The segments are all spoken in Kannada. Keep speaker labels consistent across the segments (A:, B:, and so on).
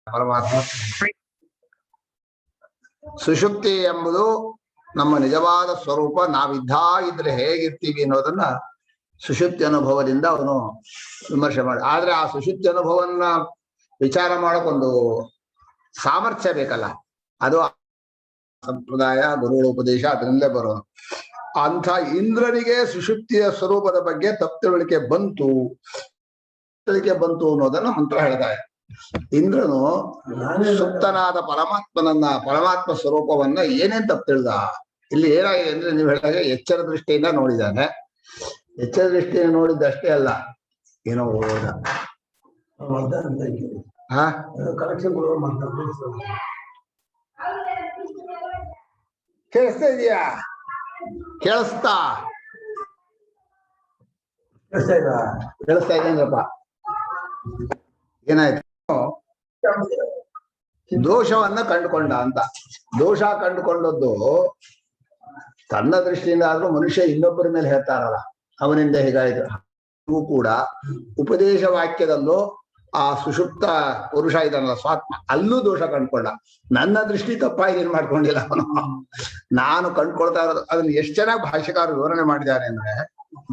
A: ಪರಮಾತ್ಮ. ಸುಷುಪ್ತಿ ಎಂಬುದು ನಮ್ಮ ನಿಜವಾದ ಸ್ವರೂಪ. ನಾವಿದ್ದಾಗಿದ್ರೆ ಹೇಗಿರ್ತೀವಿ ಅನ್ನೋದನ್ನ ಸುಷುಪ್ತಿ ಅನುಭವದಿಂದ ಅವನು ವಿಮರ್ಶೆ ಮಾಡಿ. ಆದ್ರೆ ಆ ಸುಷುಪ್ತಿ ಅನುಭವವನ್ನ ವಿಚಾರ ಮಾಡೋಕೊಂದು ಸಾಮರ್ಥ್ಯ ಬೇಕಲ್ಲ, ಅದು ಸಂಪ್ರದಾಯ ಗುರುಗಳ ಉಪದೇಶ ಅದರಿಂದಲೇ ಬರೋದು. ಅಂಥ ಇಂದ್ರನಿಗೆ ಸುಷುಪ್ತಿಯ ಸ್ವರೂಪದ ಬಗ್ಗೆ ತಪ್ಪು ತಿಳುವಳಿಕೆ ಬಂತು ಅನ್ನೋದನ್ನ ಮಂತ್ರ ಹೇಳ್ತಾರೆ. ಇಂದ್ರನು ಸುಪ್ತನಾದ ಪರಮಾತ್ಮ ಸ್ವರೂಪವನ್ನ ಏನೇನ್ ತಪ್ಪು ತಿಳಿದ. ಇಲ್ಲಿ ಏನಾಗಿದೆ ಅಂದ್ರೆ, ನೀವು ಹೇಳಿದಾಗ ಎಚ್ಚರ ದೃಷ್ಟಿಯಿಂದ ನೋಡಿದ್ದಾನೆ. ಎಚ್ಚರ ದೃಷ್ಟಿಯಿಂದ ನೋಡಿದ್ದಷ್ಟೇ ಅಲ್ಲ, ಏನೋ ಹೋದ ಕೇಳಿಸ್ತಾ ಇದೆಯಾ? ಕೇಳಿಸ್ತಾ ಇದೆ ಅಂದ್ರಪ್ಪ. ಏನಾಯ್ತು? ದೋಷವನ್ನ ಕಂಡುಕೊಂಡ ಅಂತ. ದೋಷ ಕಂಡುಕೊಂಡದ್ದು ತನ್ನ ದೃಷ್ಟಿಯಿಂದ ಆದ್ರೂ ಮನುಷ್ಯ ಇನ್ನೊಬ್ಬರ ಮೇಲೆ ಹೇಳ್ತಾರಲ್ಲ, ಅವನಿಂದ ಹೀಗಾಯ್ತು. ಕೂಡ ಉಪದೇಶ ವಾಕ್ಯದಲ್ಲೂ ಆ ಸುಷುಪ್ತ ಪುರುಷ ಇದನ್ನಲ್ಲ ಸ್ವಾತ್ಮ, ಅಲ್ಲೂ ದೋಷ ಕಂಡುಕೊಂಡ. ನನ್ನ ದೃಷ್ಟಿ ತಪ್ಪಾಗಿ ಏನ್ ಮಾಡ್ಕೊಂಡಿಲ್ಲ ಅವನು, ನಾನು ಕಂಡುಕೊಳ್ತಾ ಇರೋದು. ಅದನ್ನ ಎಷ್ಟು ಚೆನ್ನಾಗಿ ಭಾಷೆಕಾರರು ವಿವರಣೆ ಮಾಡಿದ್ದಾರೆ ಅಂದ್ರೆ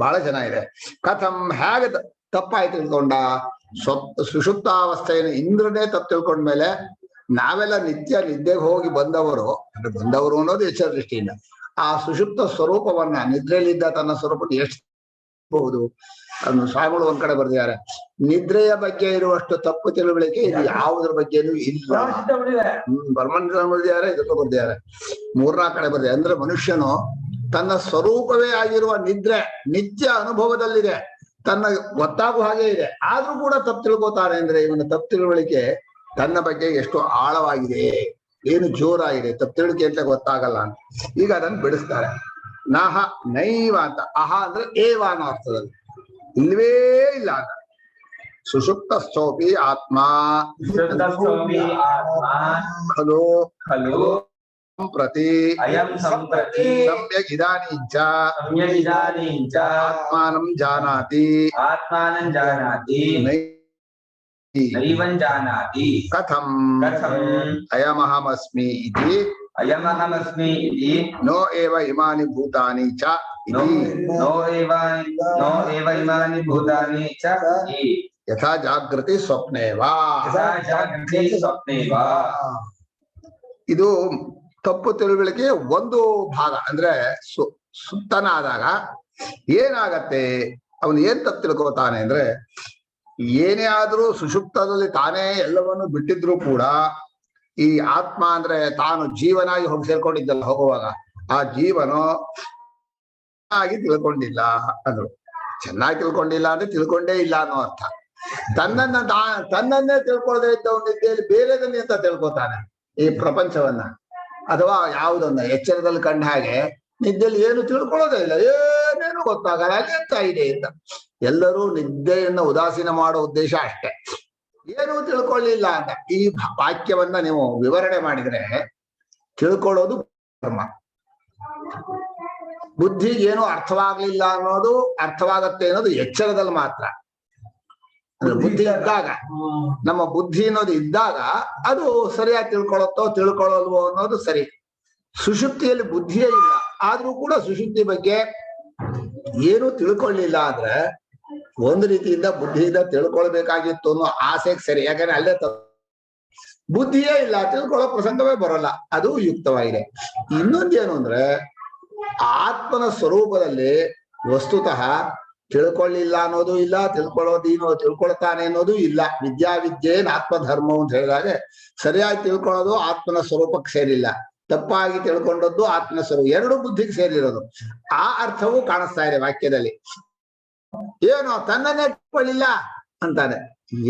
A: ಬಹಳ ಚೆನ್ನಾಗಿದೆ. ಕಥಂ ಹೇಗೆ ತಪ್ಪಾಗಿ ತಿಳ್ಕೊಂಡ? ಸುಷುಪ್ತಾವಸ್ಥೆಯನ್ನು ಇಂದ್ರನೇ ತಪ್ಪು ತಿಳ್ಕೊಂಡ್ಮೇಲೆ ನಾವೆಲ್ಲ ನಿತ್ಯ ನಿದ್ದೆಗೆ ಹೋಗಿ ಬಂದವರು ಅನ್ನೋದು ಎಚ್ಚರ ದೃಷ್ಟಿಯಿಂದ ಆ ಸುಷುಪ್ತ ಸ್ವರೂಪವನ್ನ, ನಿದ್ರೆಯಲ್ಲಿದ್ದ ತನ್ನ ಸ್ವರೂಪ ಎಷ್ಟು ಬಹುದು ಅದನ್ನು ಸ್ವಾಮಿಗಳು ಒಂದ್ ಕಡೆ ಬರ್ದಿದ್ದಾರೆ. ನಿದ್ರೆಯ ಬಗ್ಗೆ ಇರುವಷ್ಟು ತಪ್ಪು ತಿಳುವಳಿಕೆ ಇದು ಯಾವುದ್ರ ಬಗ್ಗೆನೂ ಇಲ್ಲ. ಬರ್ಮಂಡ ಬರ್ದಿದ್ದಾರೆ, ಇದಕ್ಕೂ ಬರ್ದಿದ್ದಾರೆ, 3-4 ಕಡೆ ಬರ್ದಿದ್ದಾರೆ. ಅಂದ್ರೆ ಮನುಷ್ಯನು ತನ್ನ ಸ್ವರೂಪವೇ ಆಗಿರುವ ನಿದ್ರೆ ನಿತ್ಯ ಅನುಭವದಲ್ಲಿದೆ, ತನ್ನ ಗೊತ್ತಾಗುವ ಹಾಗೆ ಇದೆ, ಆದ್ರೂ ಕೂಡ ತಪ್ಪು ತಿಳ್ಕೊತಾನೆ. ಅಂದ್ರೆ ಇವನ ತಪ್ಪು ತಿಳುವಳಿಕೆ ತನ್ನ ಬಗ್ಗೆ ಎಷ್ಟು ಆಳವಾಗಿದೆ, ಏನು ಜೋರಾಗಿದೆ, ತಪ್ಪು ತಿಳುವಳಿಕೆ ಅಂತ ಗೊತ್ತಾಗಲ್ಲ ಅಂತ. ಈಗ ಅದನ್ನು ಬಿಡಿಸ್ತಾರೆ. ನಹ ನೈವ ಅಂತ. ಅಹ ಅಂದ್ರೆ ಏವ ಅನ್ನೋ ಅರ್ಥದಲ್ಲಿ, ಇಲ್ವೇ ಇಲ್ಲ ಅಂತ. ಸುಷುಪ್ತ ಸ್ಥೋಪಿ ಆತ್ಮ ಖಲು ಸಂಪ್ರತಿ ಸಮ್ಯಕ್ ಇದಾನೀಂಚ ಆತ್ಮಾನಂ ಜಾನಾತಿ
B: ನೈವಂ ಜಾನಾತಿ
A: ಕಥಂ ಅಯಮಹಮಸ್ಮಿ ಇತಿ ನೋ ಏವ ಇಮಾನಿ ಭೂತಾನಿ ಚ ಯಥಾ ಜಾಗೃತಿ ಸ್ವಪ್ನೇವಾ. ಇದು ತಪ್ಪು ತಿಳುವಳಿಕೆ ಒಂದು ಭಾಗ. ಅಂದ್ರೆ ಸುಪ್ತನಾದಾಗ ಏನಾಗತ್ತೆ, ಅವನು ಏನ್ ತಪ್ಪು ತಿಳ್ಕೋತಾನೆ ಅಂದ್ರೆ, ಏನೇ ಆದ್ರೂ ಸುಷುಪ್ತದಲ್ಲಿ ತಾನೇ ಎಲ್ಲವನ್ನು ಬಿಟ್ಟಿದ್ರು ಕೂಡ ಈ ಆತ್ಮ ಅಂದ್ರೆ ತಾನು ಜೀವನಾಗಿ ಹೋಗಿ ಸೇರ್ಕೊಂಡಿದ್ದಲ್ಲ, ಹೋಗುವಾಗ ಆ ಜೀವನು ಆಗಿ ತಿಳ್ಕೊಂಡಿಲ್ಲ ಅಂದ್ರು. ಚೆನ್ನಾಗಿ ತಿಳ್ಕೊಂಡಿಲ್ಲ ಅಂದ್ರೆ ತಿಳ್ಕೊಂಡೇ ಇಲ್ಲ ಅನ್ನೋ ಅರ್ಥ. ತನ್ನನ್ನೇ ತಿಳ್ಕೊಳ್ಳದೆ ಇದ್ದವನ ನಿದ್ದೆಯಲ್ಲಿ ಬೇರೆದನ್ನೇ ಅಂತ ತಿಳ್ಕೊತಾನೆ, ಈ ಪ್ರಪಂಚವನ್ನ ಅಥವಾ ಯಾವುದನ್ನ. ಎಚ್ಚರದಲ್ಲಿ ಕಂಡ ಹಾಗೆ ನಿದ್ದೆಯಲ್ಲಿ ಏನು ತಿಳ್ಕೊಳ್ಳೋದೇ ಇಲ್ಲ, ಏನೇನು ಗೊತ್ತಾಗಲ್ಲ, ಎಂತ ಇದೆ ಅಂತ. ಎಲ್ಲರೂ ನಿದ್ದೆಯನ್ನ ಉದಾಸೀನ ಮಾಡೋ ಉದ್ದೇಶ ಅಷ್ಟೇ, ಏನೂ ತಿಳ್ಕೊಳ್ಳಿಲ್ಲ ಅಂತ. ಈ ವಾಕ್ಯವನ್ನ ನೀವು ವಿವರಣೆ ಮಾಡಿದ್ರೆ ತಿಳ್ಕೊಳ್ಳೋದು ಧರ್ಮ. ಬುದ್ಧಿಗೆ ಏನು ಅರ್ಥವಾಗ್ಲಿಲ್ಲ ಅನ್ನೋದು ಅರ್ಥವಾಗತ್ತೆ ಅನ್ನೋದು ಎಚ್ಚರದಲ್ಲಿ ಮಾತ್ರ. ಅಂದ್ರೆ ಬುದ್ಧಿ ಇದ್ದಾಗ, ನಮ್ಮ ಬುದ್ಧಿ ಅನ್ನೋದು ಇದ್ದಾಗ ಅದು ಸರಿಯಾಗಿ ತಿಳ್ಕೊಳ್ಳಲ್ವೋ ಅನ್ನೋದು ಸರಿ. ಸುಷುಪ್ತಿಯಲ್ಲಿ ಬುದ್ಧಿಯೇ ಇಲ್ಲ, ಆದ್ರೂ ಕೂಡ ಸುಷುಪ್ತಿ ಬಗ್ಗೆ ಏನು ತಿಳ್ಕೊಳ್ಳಿಲ್ಲ ಅಂದ್ರೆ ಒಂದು ರೀತಿಯಿಂದ ಬುದ್ಧಿಯಿಂದ ತಿಳ್ಕೊಳ್ಬೇಕಾಗಿತ್ತು ಅನ್ನೋ ಆಸೆಗೆ ಸರಿ. ಯಾಕಂದ್ರೆ ಅಲ್ಲೇ ಬುದ್ಧಿಯೇ ಇಲ್ಲ, ತಿಳ್ಕೊಳ್ಳೋ ಪ್ರಸಂಗವೇ ಬರೋಲ್ಲ, ಅದು ಯುಕ್ತವಾಗಿದೆ. ಇನ್ನೊಂದೇನು ಅಂದ್ರೆ, ಆತ್ಮನ ಸ್ವರೂಪದಲ್ಲಿ ವಸ್ತುತಃ ತಿಳ್ಕೊಳ್ಳಿಲ್ಲ ಅನ್ನೋದು ಇಲ್ಲ, ತಿಳ್ಕೊಳ್ತಾನೆ ಅನ್ನೋದು ಇಲ್ಲ. ವಿದ್ಯೇನ್ ಆತ್ಮಧರ್ಮ ಅಂತ ಹೇಳಿದಾಗ ಸರಿಯಾಗಿ ತಿಳ್ಕೊಳ್ಳೋದು ಆತ್ಮನ ಸ್ವರೂಪಕ್ಕೆ ಸೇರಿಲ್ಲ, ತಪ್ಪಾಗಿ ತಿಳ್ಕೊಂಡದ್ದು ಆತ್ಮನ ಸ್ವರೂಪ, ಎರಡು ಬುದ್ಧಿಗೆ ಸೇರಿರೋದು. ಆ ಅರ್ಥವೂ ಕಾಣಿಸ್ತಾ ಇದೆ ವಾಕ್ಯದಲ್ಲಿ. ಏನೋ ತನ್ನನ್ನೇ ತಿಳ್ಕೊಳ್ಳಿಲ್ಲ ಅಂತಾನೆ.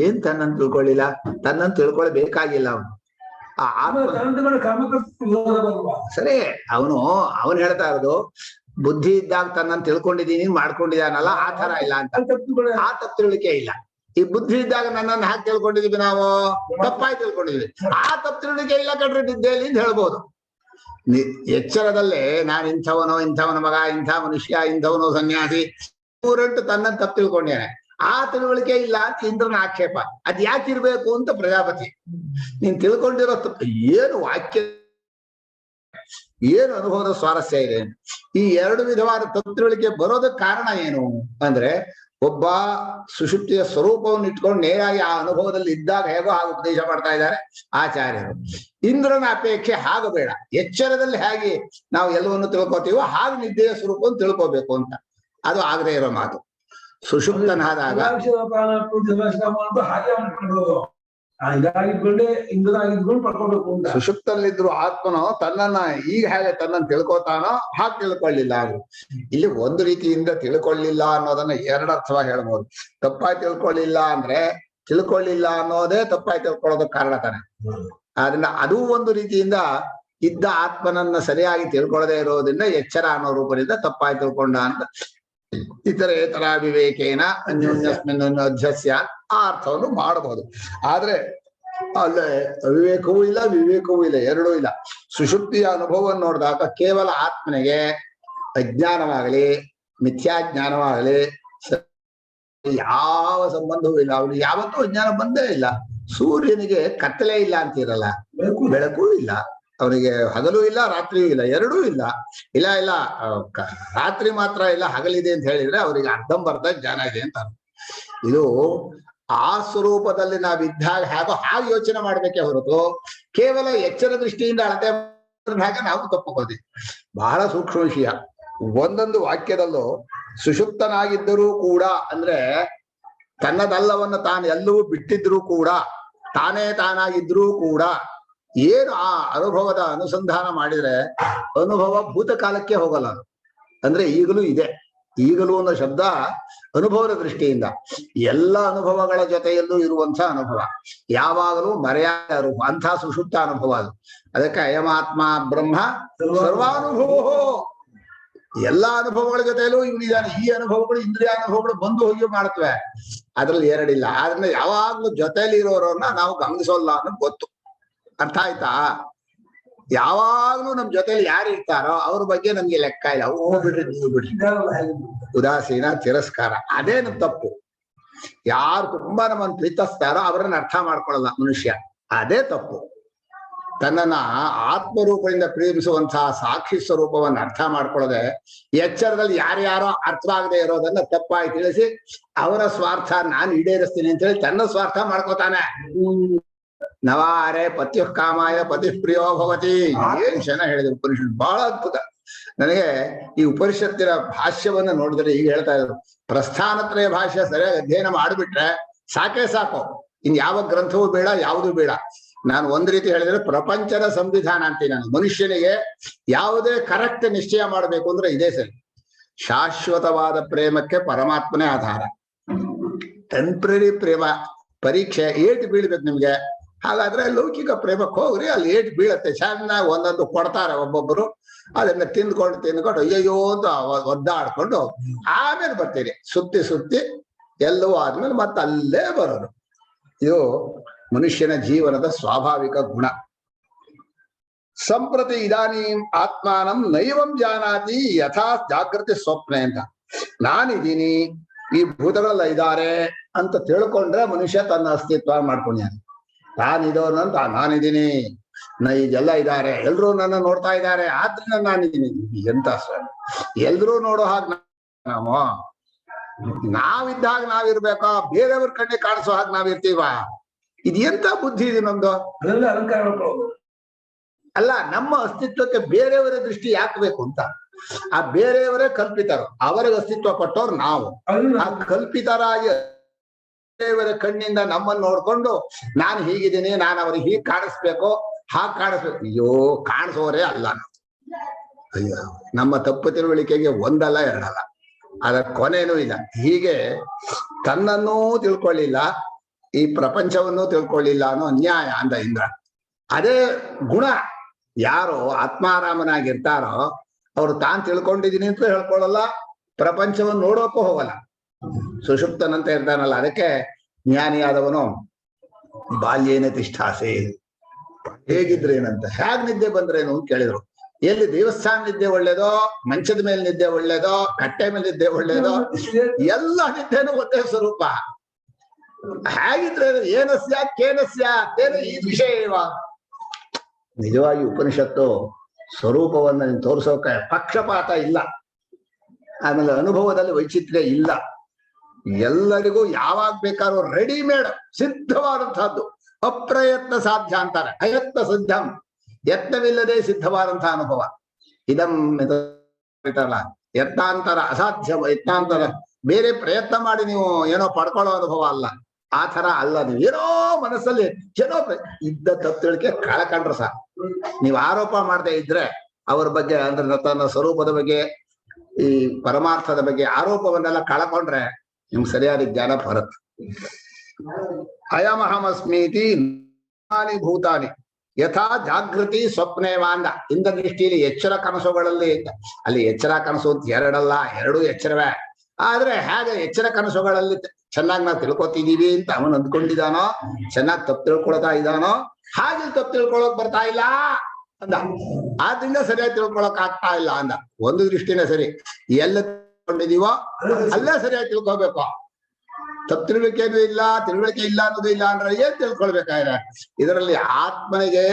A: ಏನ್ ತನ್ನನ್ನು ತಿಳ್ಕೊಳ್ಳಿಲ್ಲ? ತನ್ನನ್ನು ತಿಳ್ಕೊಳ್ಬೇಕಾಗಿಲ್ಲ ಅವನು. ಆ ಆತ್ಮ ಸರಿ, ಅವನು ಹೇಳ್ತಾ ಇರೋದು ಬುದ್ಧಿ ಇದ್ದಾಗ ತನ್ನನ್ನು ತಿಳ್ಕೊಂಡಿದೀನಿ ಮಾಡ್ಕೊಂಡಿದ್ದಾನಲ್ಲ, ಆ ತರ ಇಲ್ಲ ಅಂತ. ಆ ತಪ್ಪು ತಿಳುವಳಿಕೆ ಇಲ್ಲ. ಈ ಬುದ್ಧಿ ಇದ್ದಾಗ ನನ್ನನ್ನು ಹಾಕಿ ತಿಳ್ಕೊಂಡಿದೀವಿ, ನಾವು ತಪ್ಪಾಗಿ ತಿಳ್ಕೊಂಡಿದ್ವಿ, ಆ ತಪ್ಪು ತಿಳುವಳಿಕೆ ಇಲ್ಲ ಕಣ್ರಿ ನಿದ್ದೆಯಲ್ಲಿ ಅಂತ ಹೇಳ್ಬೋದು. ಎಚ್ಚರದಲ್ಲೇ ನಾನು ಇಂಥವನ ಮಗ, ಇಂಥ ಮನುಷ್ಯ, ಇಂಥವನು ಸನ್ಯಾಸಿ, 3 ತನ್ನನ್ನು ತಪ್ಪು ತಿಳ್ಕೊಂಡೇನೆ. ಆ ತಿಳುವಳಿಕೆ ಇಲ್ಲ ಅಂತ ಇಂದ್ರನ ಆಕ್ಷೇಪ. ಅದ್ ಯಾಕಿರ್ಬೇಕು ಅಂತ ಪ್ರಜಾಪತಿ. ನೀನ್ ತಿಳ್ಕೊಂಡಿರೋ ಏನು ವಾಕ್ಯ, ಏನು ಅನುಭವದ ಸ್ವಾರಸ್ಯ ಇದೆ. ಈ ಎರಡು ವಿಧವಾದ ತಿಳುವಳಿಕೆ ಬರೋದಕ್ಕೆ ಕಾರಣ ಏನು ಅಂದ್ರೆ, ಒಬ್ಬ ಸುಷುಪ್ತಿಯ ಸ್ವರೂಪವನ್ನು ಇಟ್ಕೊಂಡು ನೇರಾಗಿ ಆ ಅನುಭವದಲ್ಲಿ ಇದ್ದಾಗ ಹೇಗೋ ಹಾಗೆ ಉಪದೇಶ ಮಾಡ್ತಾ ಇದ್ದಾರೆ ಆಚಾರ್ಯರು. ಇಂದ್ರನ ಅಪೇಕ್ಷೆ ಹಾಗೆ ಬೇಡ. ಎಚ್ಚರದಲ್ಲಿ ಹೇಗೆ ನಾವು ಎಲ್ಲವನ್ನು ತಿಳ್ಕೊತೀವೋ ಹಾಗೆ ನಿದ್ದೆಯ ಸ್ವರೂಪವನ್ನು ತಿಳ್ಕೋಬೇಕು ಅಂತ. ಅದು ಆಗದೆ ಇರೋ ಮಾತು. ಸುಷುಪ್ತನಾದಾಗ ಸುಷುಪ್ತಲ್ಲಿದ್ರು ಆತ್ಮನೋ ತನ್ನನ್ನ ಈಗ ಹೇಗೆ ತನ್ನನ್ನು ತಿಳ್ಕೊತಾನೋ ಹಾಗೆ ತಿಳ್ಕೊಳ್ಳಿಲ್ಲ. ಅದು ಇಲ್ಲಿ ಒಂದು ರೀತಿಯಿಂದ ತಿಳ್ಕೊಳ್ಳಿಲ್ಲ ಅನ್ನೋದನ್ನ ಎರಡರ್ಥವಾಗಿ ಹೇಳ್ಬೋದು. ತಪ್ಪಾಗಿ ತಿಳ್ಕೊಳ್ಳಿಲ್ಲ ಅಂದ್ರೆ ತಿಳ್ಕೊಳ್ಳಿಲ್ಲ ಅನ್ನೋದೇ ತಪ್ಪಾಗಿ ತಿಳ್ಕೊಳ್ಳೋದಕ್ಕೆ ಕಾರಣ ತಾನೆ. ಆದ್ರಿಂದ ಅದೂ ಒಂದು ರೀತಿಯಿಂದ ಇದ್ದ ಆತ್ಮನನ್ನ ಸರಿಯಾಗಿ ತಿಳ್ಕೊಳ್ಳದೆ ಇರೋದ್ರಿಂದ ಎಚ್ಚರ ಅನ್ನೋ ರೂಪದಿಂದ ತಪ್ಪಾಗಿ ತಿಳ್ಕೊಂಡ ಅಂತ ಇತರ ವಿವೇಕೇನ ಅನ್ಯೋನ್ಯಸ್ಮಿನ್ ಅಧ್ಯಸ್ಯ ಆ ಅರ್ಥವನ್ನು ಮಾಡಬಹುದು. ಆದ್ರೆ ಅಲ್ಲೇ ಅವಿವೇಕವೂ ಇಲ್ಲ ವಿವೇಕವೂ ಇಲ್ಲ, ಎರಡೂ ಇಲ್ಲ. ಸುಷುಪ್ತಿಯ ಅನುಭವವನ್ನು ನೋಡಿದಾಗ ಕೇವಲ ಆತ್ಮನಿಗೆ ಅಜ್ಞಾನವಾಗಲಿ ಮಿಥ್ಯಾಜ್ಞಾನವಾಗಲಿ ಯಾವ ಸಂಬಂಧವೂ ಇಲ್ಲ. ಅವನಿಗೆ ಯಾವತ್ತೂ ಅಜ್ಞಾನ ಬಂದೇ ಇಲ್ಲ. ಸೂರ್ಯನಿಗೆ ಕತ್ತಲೆ ಇಲ್ಲ ಅಂತಿರಲ್ಲ, ಬೆಳಕು ಇಲ್ಲ. ಅವನಿಗೆ ಹಗಲು ಇಲ್ಲ ರಾತ್ರಿಯೂ ಇಲ್ಲ, ಎರಡೂ ಇಲ್ಲ. ಇಲ್ಲ ರಾತ್ರಿ ಮಾತ್ರ ಇಲ್ಲ, ಹಗಲಿದೆ ಅಂತ ಹೇಳಿದ್ರೆ ಅವರಿಗೆ ಅರ್ಧಂಬರ್ಧ ಜ್ಞಾನ ಇದೆ ಅಂತ. ಇದು ಆ ಸ್ವರೂಪದಲ್ಲಿ ನಾವಿದ್ದಾಗ ಹೇಗೋ ಹಾಗೆ ಯೋಚನೆ ಮಾಡ್ಬೇಕೇ ಹೊರತು ಕೇವಲ ಎಚ್ಚರ ದೃಷ್ಟಿಯಿಂದ ಅಳತೆ ಹಾಗೆ ನಾವು ತಪ್ಪೋದಿ. ಬಹಳ ಸೂಕ್ಷ್ಮ ವಿಷಯ. ಒಂದೊಂದು ವಾಕ್ಯದಲ್ಲೂ ಸುಷುಪ್ತನಾಗಿದ್ದರೂ ಕೂಡ ಅಂದ್ರೆ ತನ್ನದಲ್ಲವನ್ನು ತಾನು ಎಲ್ಲವೂ ಬಿಟ್ಟಿದ್ರೂ ಕೂಡ, ತಾನೇ ತಾನಾಗಿದ್ರೂ ಕೂಡ ಏನು ಆ ಅನುಭವದ ಅನುಸಂಧಾನ ಮಾಡಿದ್ರೆ ಅನುಭವ ಭೂತಕಾಲಕ್ಕೆ ಹೋಗಲ್ಲ. ಅಂದ್ರೆ ಈಗಲೂ ಇದೆ. ಈಗಲೂ ಅನ್ನೋ ಶಬ್ದ ಅನುಭವದ ದೃಷ್ಟಿಯಿಂದ ಎಲ್ಲ ಅನುಭವಗಳ ಜೊತೆಯಲ್ಲೂ ಇರುವಂತಹ ಅನುಭವ, ಯಾವಾಗಲೂ ಮರೆಯಾದ ರೂಪ, ಅಂಥ ಸುಷುಪ್ತ ಅನುಭವ ಅದು. ಅದಕ್ಕೆ ಅಯಮಾತ್ಮ ಬ್ರಹ್ಮ ಸರ್ವಾನುಭವೋ, ಎಲ್ಲಾ ಅನುಭವಗಳ ಜೊತೆಯಲ್ಲೂ ಇವನಿದ್ದಾನೆ. ಈ ಅನುಭವಗಳು ಇಂದ್ರಿಯ ಅನುಭವಗಳು ಬಂದು ಹೋಗಿ ಮಾಡ್ತವೆ, ಅದ್ರಲ್ಲಿ ಎರಡಿಲ್ಲ. ಆದ್ರಿಂದ ಯಾವಾಗ್ಲೂ ಜೊತೆಯಲ್ಲಿ ಇರೋರನ್ನ ನಾವು ಗಮನಿಸೋಲ್ಲ ಅನ್ನೋದು ಗೊತ್ತು. ಅರ್ಥ ಆಯ್ತಾ? ಯಾವಾಗ್ಲೂ ನಮ್ ಜೊತೆಲಿ ಯಾರು ಇರ್ತಾರೋ ಅವ್ರ ಬಗ್ಗೆ ನಮ್ಗೆ ಲೆಕ್ಕ ಇಲ್ಲ. ಬಿಡ್ರಿ ನೀವು ಬಿಡ್ರಿ, ಉದಾಸೀನ ತಿರಸ್ಕಾರ, ಅದೇ ನಮ್ ತಪ್ಪು. ಯಾರು ತುಂಬಾ ನಮ್ಮನ್ನು ಪ್ರೀತಿಸ್ತಾರೋ ಅವರನ್ನ ಅರ್ಥ ಮಾಡ್ಕೊಳ್ಳಲ್ಲ ಮನುಷ್ಯ, ಅದೇ ತಪ್ಪು. ತನ್ನನ್ನ ಆತ್ಮರೂಪದಿಂದ ಪ್ರೇಮಿಸುವಂತಹ ಸಾಕ್ಷಿ ಸ್ವರೂಪವನ್ನು ಅರ್ಥ ಮಾಡ್ಕೊಳ್ಳದೆ ಎಚ್ಚರದಲ್ಲಿ ಯಾರ್ಯಾರೋ ಅರ್ಥವಾಗದೆ ಇರೋದನ್ನ ತಪ್ಪಾಗಿ ತಿಳಿಸಿ ಅವರ ಸ್ವಾರ್ಥ ನಾನು ಈಡೇರಿಸ್ತೀನಿ ಅಂತ ಹೇಳಿ ತನ್ನ ಸ್ವಾರ್ಥ ಮಾಡ್ಕೋತಾನೆ. ನವಾರೆ ಪತ್ಯು ಕಾಮಾಯ ಪತಿ ಪ್ರಿಯೋ ಭವತಿ. ಏನ್ ಚೆನ್ನಾಗಿ ಹೇಳಿದೆ ಉಪನಿಷತ್, ಬಹಳ ಅದ್ಭುತ. ನನಗೆ ಈ ಉಪನಿಷತ್ತಿನ ಭಾಷ್ಯವನ್ನ ನೋಡಿದ್ರೆ ಈಗ ಹೇಳ್ತಾ ಇದ್ರು, ಪ್ರಸ್ಥಾನತ್ರಯ ಭಾಷ್ಯ ಸರಿಯಾಗಿ ಅಧ್ಯಯನ ಮಾಡಿಬಿಟ್ರೆ ಸಾಕೇ ಸಾಕು, ಇನ್ ಯಾವ ಗ್ರಂಥವೂ ಬೇಡ, ಯಾವುದೂ ಬೇಡ. ನಾನು ಒಂದ್ ರೀತಿ ಹೇಳಿದ್ರೆ ಪ್ರಪಂಚದ ಸಂವಿಧಾನ ಅಂತೀನಿ ನಾನು. ಮನುಷ್ಯನಿಗೆ ಯಾವುದೇ ಕರೆಕ್ಟ್ ನಿಶ್ಚಯ ಮಾಡ್ಬೇಕು ಅಂದ್ರೆ ಇದೇ ಸರಿ. ಶಾಶ್ವತವಾದ ಪ್ರೇಮಕ್ಕೆ ಪರಮಾತ್ಮನೇ ಆಧಾರ. ಟೆಂಪ್ರರಿ ಪ್ರೇಮ ಪರೀಕ್ಷೆ ಏಟು ಬೀಳ್ಬೇಕು ನಿಮ್ಗೆ. ಹಾಗಾದ್ರೆ ಲೌಕಿಕ ಪ್ರೇಮಕ್ಕೆ ಹೋಗ್ರಿ, ಅಲ್ಲಿ ಏಟು ಬೀಳತ್ತೆ. ಚೆನ್ನಾಗಿ ಒಂದೊಂದು ಕೊಡ್ತಾರೆ ಒಬ್ಬೊಬ್ಬರು, ಅದನ್ನ ತಿಂದ್ಕೊಂಡು ಅಯ್ಯಯ್ಯೋ ಅಂತ ಒದ್ದಾಡ್ಕೊಂಡು ಆಮೇಲೆ ಬರ್ತೀರಿ. ಸುತ್ತಿ ಎಲ್ಲವೂ ಆದ್ಮೇಲೆ ಮತ್ತೆ ಅಲ್ಲೇ ಬರೋದು. ಇದು ಮನುಷ್ಯನ ಜೀವನದ ಸ್ವಾಭಾವಿಕ ಗುಣ. ಸಂಪ್ರತಿ ಇದಾನೀಂ ಆತ್ಮಾನಂ ನೈವಂ ಜಾನಾತಿ ಯಥಾ ಜಾಗೃತಿ ಸ್ವಪ್ನೆ ಅಂತ. ನಾನಿದ್ದೀನಿ, ಈ ಭೂತಗಳೆಲ್ಲ ಇದ್ದಾರೆ ಅಂತ ತಿಳ್ಕೊಂಡ್ರೆ ಮನುಷ್ಯ ತನ್ನ ಅಸ್ತಿತ್ವ ಮಾಡ್ಕೊಂಡ್ಯಾನೆ. ತಾನಿದೋನಂತ ನಾನಿದ್ದೀನಿ, ಇದೆಲ್ಲ ಇದ್ದಾರೆ, ಎಲ್ರೂ ನನ್ನ ನೋಡ್ತಾ ಇದ್ದಾರೆ, ಆದ್ರಿಂದ ನಾನಿದ್ದೀನಿ. ಎಂತ ಸರ್, ಎಲ್ರೂ ನೋಡೋ ಹಾಗೆ ನಾವು ನಾವಿದ್ದಾಗ ನಾವಿರ್ಬೇಕಾ? ಬೇರೆಯವ್ರ ಕಣ್ಣೆ ಕಾಣಿಸೋ ಹಾಗೆ ನಾವಿರ್ತೀವ? ಇದು ಎಂತ ಬುದ್ಧಿ ಇದೆ ನಮ್ದು?
C: ಅಲಂಕಾರ
A: ಅಲ್ಲ, ನಮ್ಮ ಅಸ್ತಿತ್ವಕ್ಕೆ ಬೇರೆಯವರ ದೃಷ್ಟಿ ಯಾಕೆ ಬೇಕು ಅಂತ. ಆ ಬೇರೆಯವರೇ ಕಲ್ಪಿತರು, ಅವರಿಗೆ ಅಸ್ತಿತ್ವ ಕೊಟ್ಟವ್ರು ನಾವು. ಆ ಕಲ್ಪಿತರಾಗಿ ಬೇರೆಯವರ ಕಣ್ಣಿಂದ ನಮ್ಮನ್ನು ನೋಡ್ಕೊಂಡು ನಾನು ಹೀಗಿದ್ದೀನಿ, ನಾನು ಅವ್ರಿಗೆ ಹೀಗೆ ಕಾಣಿಸ್ಬೇಕು, ಹಾಗೆ ಕಾಣಿಸ್ಬೇಕು. ಅಯ್ಯೋ, ಕಾಣಿಸೋರೇ ಅಲ್ಲ. ಅಯ್ಯೋ, ನಮ್ಮ ತಪ್ಪು ತಿಳುವಳಿಕೆಗೆ ಒಂದಲ್ಲ ಎರಡಲ್ಲ, ಅದರ ಕೊನೆನೂ ಇಲ್ಲ. ಹೀಗೆ ತನ್ನನ್ನೂ ತಿಳ್ಕೊಳ್ಳಿಲ್ಲ, ಈ ಪ್ರಪಂಚವನ್ನೂ ತಿಳ್ಕೊಳ್ಳಿಲ್ಲ ಅನ್ನೋ ಅನ್ಯಾಯ ಅಂದ ಇಂದ್ರ. ಅದೇ ಗುಣ. ಯಾರು ಆತ್ಮಾರಾಮನಾಗಿರ್ತಾರೋ ಅವ್ರು ತಾನು ತಿಳ್ಕೊಂಡಿದೀನಿ ಅಂತ ಹೇಳ್ಕೊಳ್ಳಲ್ಲ, ಪ್ರಪಂಚವನ್ನು ನೋಡೋಕ್ಕೂ ಹೋಗಲ್ಲ. ಸುಷುಪ್ತನಂತ ಇರ್ತಾನಲ್ಲ, ಅದಕ್ಕೆ ಜ್ಞಾನಿಯಾದವನು ಬಾಲ್ಯೇನ ತಿಷ್ಠಾಸೆ, ಹೇಗಿದ್ರೇನಂತ, ಹೇಗ್ ನಿದ್ದೆ ಬಂದ್ರೇನು ಅಂತ ಕೇಳಿದ್ರು. ಎಲ್ಲಿ ದೇವಸ್ಥಾನ ನಿದ್ದೆ ಒಳ್ಳೇದೋ, ಮಂಚದ ಮೇಲೆ ನಿದ್ದೆ ಒಳ್ಳೇದೋ, ಕಟ್ಟೆ ಮೇಲೆ ನಿದ್ದೆ ಒಳ್ಳೇದೋ, ಎಲ್ಲ ನಿದ್ದೆನೂ ಒಂದೇ ಸ್ವರೂಪ. ಹೇಗಿದ್ರೆ ಏನಸ್ಯ ಕೇನಸ್ಯ ತೇನ ಈ ವಿಷಯ. ನಿಜವಾಗಿ ಉಪನಿಷತ್ತು ಸ್ವರೂಪವನ್ನ ನೀನು ತೋರಿಸೋಕೆ ಪಕ್ಷಪಾತ ಇಲ್ಲ, ಆಮೇಲೆ ಅನುಭವದಲ್ಲಿ ವೈಚಿತ್ರ್ಯ ಇಲ್ಲ. ಎಲ್ಲರಿಗೂ ಯಾವಾಗ ಬೇಕಾದ್ರೂ ರೆಡಿಮೇಡ್ ಸಿದ್ಧವಾದಂತಹದ್ದು. ಅಪ್ರಯತ್ನ ಸಾಧ್ಯ ಅಂತಾರೆ, ಅಯತ್ನ ಸಿದ್ಧಂ, ಯತ್ನವಿಲ್ಲದೆ ಸಿದ್ಧವಾದಂತಹ ಅನುಭವ. ಇದಂ ಯತ್ನಾಂತರ ಅಸಾಧ್ಯ, ಯತ್ನಾಂತರ ಬೇರೆ ಪ್ರಯತ್ನ ಮಾಡಿ ನೀವು ಏನೋ ಪಡ್ಕೊಳ್ಳೋ ಅನುಭವ ಅಲ್ಲ. ಆ ತರ ಅಲ್ಲ. ನೀವು ಏನೋ ಮನಸ್ಸಲ್ಲಿ ಏನೋ ಇದ್ದ ತತ್ವಳಿಕೆ ಕಳ್ಕೊಂಡ್ರೆ ಸಾಕು. ನೀವು ಆರೋಪ ಮಾಡದೆ ಇದ್ರೆ ಅವ್ರ ಬಗ್ಗೆ, ಅಂದ್ರೆ ತನ್ನ ಸ್ವರೂಪದ ಬಗ್ಗೆ, ಈ ಪರಮಾರ್ಥದ ಬಗ್ಗೆ ಆರೋಪವನ್ನೆಲ್ಲ ಕಳ್ಕೊಂಡ್ರೆ ನಿಮ್ಗೆ ಸರಿಯಾದ ಜ್ಞಾನ ಬರುತ್ತೆ. ಅಯಮಹಮಸ್ಮೀತಿ ಭೂತಾನಿ ಯಥಾ ಜಾಗೃತಿ ಸ್ವಪ್ನೇವಾಂದ. ಇಂದ ದೃಷ್ಟಿಯಲ್ಲಿ ಎಚ್ಚರ ಕನಸುಗಳಲ್ಲಿ, ಅಲ್ಲಿ ಎಚ್ಚರ ಕನಸು ಅಂತ ಎರಡಲ್ಲ, ಎರಡೂ ಎಚ್ಚರವೇ. ಆದ್ರೆ ಹೇಗೆ ಎಚ್ಚರ ಕನಸುಗಳಲ್ಲಿ ಚೆನ್ನಾಗಿ ನಾವು ತಿಳ್ಕೊತಿದೀವಿ ಅಂತ ಅವನು ಅಂದ್ಕೊಂಡಿದ್ದಾನೋ, ಚೆನ್ನಾಗಿ ತಪ್ಪು ತಿಳ್ಕೊಳ್ತಾ ಇದ್ದಾನೋ, ಹಾಗೆ ತಪ್ಪು ತಿಳ್ಕೊಳಕ್ ಬರ್ತಾ ಇಲ್ಲ ಅಂದ. ಆದ್ರಿಂದ ಸರಿಯಾಗಿ ತಿಳ್ಕೊಳಕ್ ಆಗ್ತಾ ಇಲ್ಲ ಅಂದ. ಒಂದು ದೃಷ್ಟಿನೇ ಸರಿ, ಎಲ್ಲ ತಿಳ್ಕೊಂಡಿದೀವೋ ಅಲ್ಲೇ ಸರಿಯಾಗಿ ತಿಳ್ಕೊಬೇಕು. ತಪ್ಪು ತಿಳ್ಬೇಕೇನು ಇಲ್ಲ, ತಿಳುವಳಿಕೆ ಇಲ್ಲ ಅನ್ನೋದು ಇಲ್ಲ ಅಂದ್ರೆ ಏನ್ ತಿಳ್ಕೊಳ್ಬೇಕಾದ್ರೆ. ಇದರಲ್ಲಿ ಆತ್ಮನಿಗೆ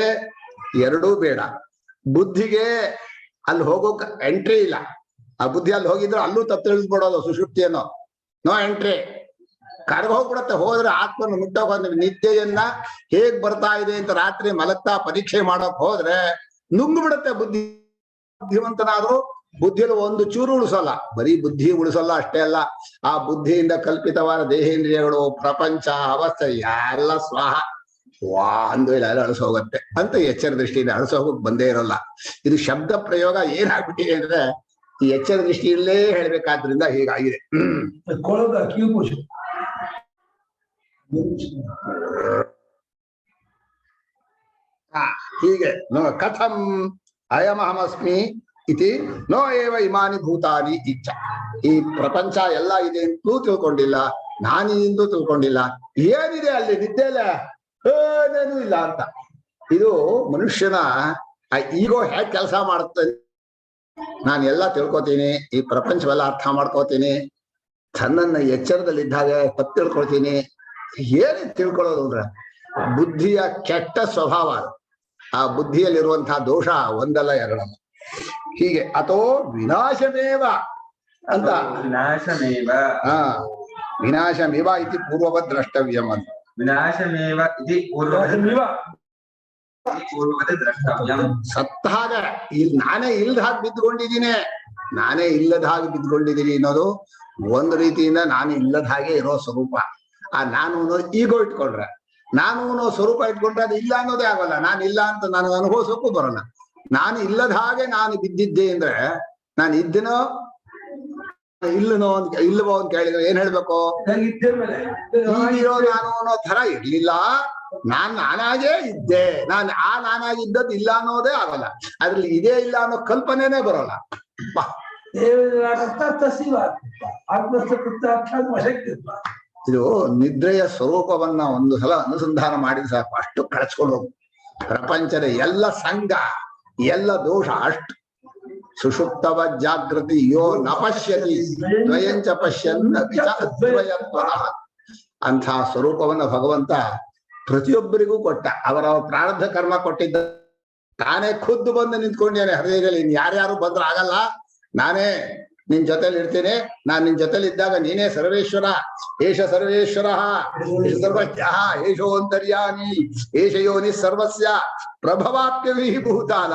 A: ಎರಡೂ ಬೇಡ, ಬುದ್ಧಿಗೆ ಅಲ್ಲಿ ಹೋಗೋಕ್ ಎಂಟ್ರಿ ಇಲ್ಲ. ಆ ಬುದ್ಧಿ ಅಲ್ಲಿ ಹೋಗಿದ್ರೆ ಅಲ್ಲೂ ತಪ್ಪು ತಿಳಿದ್ಬಿಡೋದು, ಸುಷುಪ್ತಿಯನ್ನು ನೋ ಎಂಟ್ರಿ. ಕರ್ಗ ಹೋಗ್ಬಿಡತ್ತೆ. ಹೋದ್ರೆ ಆತ್ಮನ ಮುಟ್ಟೋಗ ನಿದ್ದೆಯನ್ನ ಹೇಗ್ ಬರ್ತಾ ಇದೆ ಅಂತ ರಾತ್ರಿ ಮಲಗ್ತಾ ಪರೀಕ್ಷೆ ಮಾಡಕ್ ಹೋದ್ರೆ ನುಂಗು ಬಿಡತ್ತೆ ಬುದ್ಧಿ. ಬುದ್ಧಿವಂತನಾದ್ರೂ ಬುದ್ಧಿಯಲ್ಲಿ ಒಂದು ಚೂರು ಉಳಿಸಲ್ಲ. ಬರೀ ಬುದ್ಧಿ ಉಳಿಸಲ್ಲ ಅಷ್ಟೇ ಅಲ್ಲ, ಆ ಬುದ್ಧಿಯಿಂದ ಕಲ್ಪಿತವಾದ ದೇಹೇಂದ್ರಿಯಗಳು, ಪ್ರಪಂಚ, ಅವಸ್ಥೆ ಎಲ್ಲ ಸ್ವಾಹ ಒಂದು ಇಲ್ಲ ಅಳಿಸೋಗತ್ತೆ ಅಂತ ಎಚ್ಚರ ದೃಷ್ಟಿಯಿಂದ ಅಳಿಸೋಗಕ್ ಬಂದೇ ಇರೋಲ್ಲ. ಇದು ಶಬ್ದ ಪ್ರಯೋಗ ಏನಾಗ್ಬಿಟ್ಟಿದೆ ಅಂದ್ರೆ ಈ ಎಚ್ಚರ ದೃಷ್ಟಿಯಲ್ಲೇ ಹೇಳ್ಬೇಕಾದ್ರಿಂದ ಹೀಗಾಗಿದೆ. ಹೀಗೆ ನೋ ಕಥಂ ಅಯಮಹಮಸ್ಮಿ ಇತಿ ನೋ ಏವ ಇಮಾನಿ ಭೂತಾನಿ ಇಚ್ಛ. ಈ ಪ್ರಪಂಚ ಎಲ್ಲ ಇದೆ ಅಂತೂ ತಿಳ್ಕೊಂಡಿಲ್ಲ, ನಾನಿಂದು ತಿಳ್ಕೊಂಡಿಲ್ಲ. ಏನಿದೆ ಅಲ್ಲಿ ನಿದ್ದೆಲ್ಲ ಏನೇನು ಇಲ್ಲ ಅಂತ. ಇದು ಮನುಷ್ಯನ ಆ ಈಗೋ ಹೇಗ್ ಕೆಲಸ ಮಾಡುತ್ತೆ. ನಾನು ಎಲ್ಲ ತಿಳ್ಕೊತೀನಿ, ಈ ಪ್ರಪಂಚವೆಲ್ಲ ಅರ್ಥ ಮಾಡ್ಕೋತೀನಿ, ತನ್ನನ್ನ ಎಚ್ಚರದಲ್ಲಿದ್ದಾಗ ತಪ್ಪು ತಿಳ್ಕೊಳ್ತೀನಿ. ಏನೇ ತಿಳ್ಕೊಳ್ಳೋದು ಅಂದ್ರೆ ಬುದ್ಧಿಯ ಕೆಟ್ಟ ಸ್ವಭಾವ. ಆ ಬುದ್ಧಿಯಲ್ಲಿರುವಂತಹ ದೋಷ ಒಂದಲ್ಲ ಎರಡಲ್ಲ. ಹೀಗೆ ಅಥೋ ವಿನಾಶಮೇವ ಅಂತ,
B: ವಿನಾಶಮೇವ
A: ವಿನಾಶಮೇವ ಇತಿ ಪೂರ್ವವದ್ ದ್ರಷ್ಟವ್ಯಂ ಅಂತ.
B: ವಿನಾಶಮೇವ ಇತಿ ಪೂರ್ವವದ್ ದ್ರಷ್ಟವ್ಯಂ.
A: ಸತ್ತಾಗ ಇಲ್ಲಿ ನಾನೇ ಇಲ್ದ ಹಾಗೆ ಬಿದ್ದುಕೊಂಡಿದ್ದೀನಿ, ನಾನೇ ಇಲ್ಲದ ಹಾಗೆ ಬಿದ್ದುಕೊಂಡಿದ್ದೀನಿ ಅನ್ನೋದು ಒಂದು ರೀತಿಯಿಂದ ನಾನು ಇಲ್ಲದ ಹಾಗೆ ಇರೋ ಸ್ವರೂಪ. ಆ ನಾನು ಅನ್ನೋದು ಈಗೋ ಇಟ್ಕೊಂಡ್ರೆ, ನಾನು ಅನ್ನೋ ಸ್ವರೂಪ ಇಟ್ಕೊಂಡ್ರೆ ಅದು ಇಲ್ಲ ಅನ್ನೋದೇ ಆಗಲ್ಲ. ನಾನು ಇಲ್ಲ ಅಂತ ನನಗೆ ಅನುಭವಿಸೋಕ್ಕೂ ಬರೋಲ್ಲ. ನಾನು ಇಲ್ಲದ ಹಾಗೆ ನಾನು ಬಿದ್ದಿದ್ದೆ ಅಂದ್ರೆ ನಾನು ಇದ್ದನೋ ಇಲ್ಲನೋ ಅಂತ, ಇಲ್ಲವೋ ಅಂತ ಕೇಳಿದ್ರೆ ಏನ್ ಹೇಳ್ಬೇಕು? ಈಗಿರೋ ನಾನು ಅನ್ನೋ ತರ ಇರ್ಲಿಲ್ಲ, ನಾನಾಗೇ ಇದ್ದೆ. ನಾನಾಗಿದ್ದದ್ದು ಇಲ್ಲ ಅನ್ನೋದೇ ಆಗಲ್ಲ. ಅದ್ರಲ್ಲಿ ಇದೇ ಇಲ್ಲ ಅನ್ನೋ ಕಲ್ಪನೆನೇ ಬರೋಲ್ಲ. ಇದು ನಿದ್ರೆಯ ಸ್ವರೂಪವನ್ನ ಒಂದು ಸಲ ಅನುಸಂಧಾನ ಮಾಡಿದ ಸಾಕು, ಅಷ್ಟು ಕಳಚ್ಕೊಂಡು ಹೋಗು. ಪ್ರಪಂಚದ ಎಲ್ಲ ಸಂಘ, ಎಲ್ಲ ದೋಷ ಅಷ್ಟು. ಸುಷುಪ್ತವ ಜಾಗೃತಿ ಯೋ ನ ಪಶ್ಯತಿ ದ್ವಯಂಚ ಪಶ್ಯನ್ ಅದ್ವಯತ್ವರಃ. ಅಂಥ ಸ್ವರೂಪವನ್ನ ಭಗವಂತ ಪ್ರತಿಯೊಬ್ಬರಿಗೂ ಕೊಟ್ಟ. ಅವರವರ ಪ್ರಾರಬ್ಧ ಕರ್ಮ ಕೊಟ್ಟಿದ್ದ. ತಾನೇ ಖುದ್ದು ಬಂದು ನಿಂತ್ಕೊಂಡಿದ್ದಾನೆ ಹೃದಯದಲ್ಲಿ. ಇನ್ ಯಾರ್ಯಾರು ಬಂದ್ರೆ ಆಗಲ್ಲ, ನಾನೇ ನಿನ್ ಜೊತೆಲಿ ಇರ್ತೀನಿ. ನಾನ್ ನಿನ್ ಜೊತೆಲಿ ಇದ್ದಾಗ ನೀನೇ ಸರ್ವೇಶ್ವರ. ಏಷ ಸರ್ವೇಶ್ವರ ಸರ್ವಜ್ಞ ಏಷೋಂತರ್ಯಾಮಿ ಏಷ ಯೋನಿ ಸರ್ವಸ್ಯ ಪ್ರಭವಾಪ್ಯ ವಿಭೂತಾನ.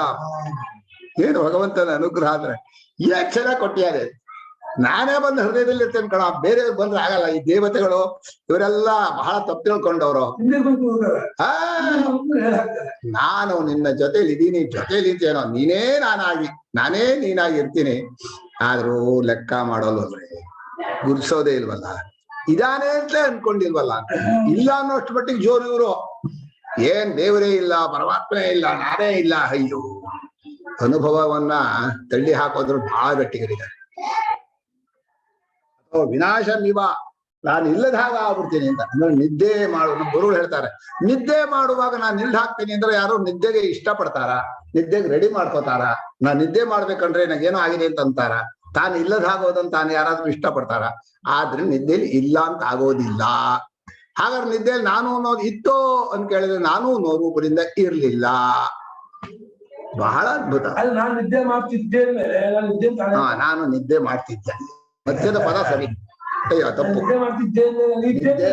A: ಏನು ಭಗವಂತನ ಅನುಗ್ರಹ ಅಂದ್ರೆ ಏನ್ ಚೆನ್ನಾಗಿ ಕೊಟ್ಟಿದ್ದಾರೆ. ನಾನೇ ಬಂದು ಹೃದಯದಲ್ಲಿ ಇರ್ತೇನೆ ಕಣ, ಬೇರೆ ಬಂದ್ರೆ ಆಗಲ್ಲ. ಈ ದೇವತೆಗಳು ಇವರೆಲ್ಲ ಬಹಳ ತಪ್ಪು ತಿಳ್ಕೊಂಡವ್ರು. ನಾನು ನಿನ್ನ ಜೊತೆಲಿ ಇದೀನಿ, ಜೊತೆಲಿ ಇರ್ತೇನೋ, ನೀನೇ ನಾನೇ ನೀನಾಗಿ ಇರ್ತೀನಿ. ಆದ್ರೂ ಲೆಕ್ಕ ಮಾಡೋಲ್ವಲ್ರಿ, ಗುರ್ಸೋದೇ ಇಲ್ವಲ್ಲ, ಇದಾನೆ ಅಂತಲೇ ಅನ್ಕೊಂಡಿಲ್ವಲ್ಲ. ಇಲ್ಲ ಅನ್ನೋಷ್ಟು ಮಟ್ಟಿಗೆ ಜೋರು ಇವರು. ಏನ್ ದೇವರೇ ಇಲ್ಲ, ಪರಮಾತ್ಮನೇ ಇಲ್ಲ, ನಾನೇ ಇಲ್ಲ. ಅಯ್ಯೋ, ಅನುಭವವನ್ನ ತಳ್ಳಿ ಹಾಕೋದ್ರು ಬಹಳ ಗಟ್ಟಿಗರಿದ್ದಾರೆ. ವಿನಾಶಮಿವ ನಾನು ಇಲ್ಲದ ಹಾಗೆ ಆಗ್ಬಿಡ್ತೀನಿ ಅಂತ. ಅಂದ್ರೆ ನಿದ್ದೆ ನಮ್ಮ ಗುರುಗಳು ಹೇಳ್ತಾರೆ, ನಿದ್ದೆ ಮಾಡುವಾಗ ನಾನು ನಿಲ್ದು ಹಾಕ್ತೀನಿ ಅಂದ್ರೆ ಯಾರು ನಿದ್ದೆಗೆ ಇಷ್ಟಪಡ್ತಾರ, ನಿದ್ದೆಗೆ ರೆಡಿ ಮಾಡ್ಕೋತಾರ? ನಾನ್ ನಿದ್ದೆ ಮಾಡ್ಬೇಕಂದ್ರೆ ನನಗೇನೋ ಆಗಿದೆ ಅಂತ ಅಂತಾರ? ತಾನು ಇಲ್ಲದ ಆಗೋದನ್ನ ತಾನು ಯಾರಾದ್ರೂ ಇಷ್ಟಪಡ್ತಾರ? ಆದ್ರೆ ನಿದ್ದೆಲಿ ಇಲ್ಲ ಅಂತ ಆಗೋದಿಲ್ಲ. ಹಾಗಾದ್ರೆ ನಿದ್ದೆಯಲ್ಲಿ ನಾನು ಅನ್ನೋದು ಇತ್ತೋ ಅಂತ ಕೇಳಿದ್ರೆ ನಾನು ರೂಪದಿಂದ ಇರ್ಲಿಲ್ಲ. ಬಹಳ ಅದ್ಭುತ.
C: ನಾನು ನಿದ್ದೆ ಮಾಡ್ತಿದ್ದೆ
A: ನಾನು ನಿದ್ದೆ ಮಾಡ್ತಿದ್ದೆ, ಮಧ್ಯದ ಪದ ಸರಿ, ಅಯ್ಯೋ ತಪ್ಪು. ನಿದ್ದೆ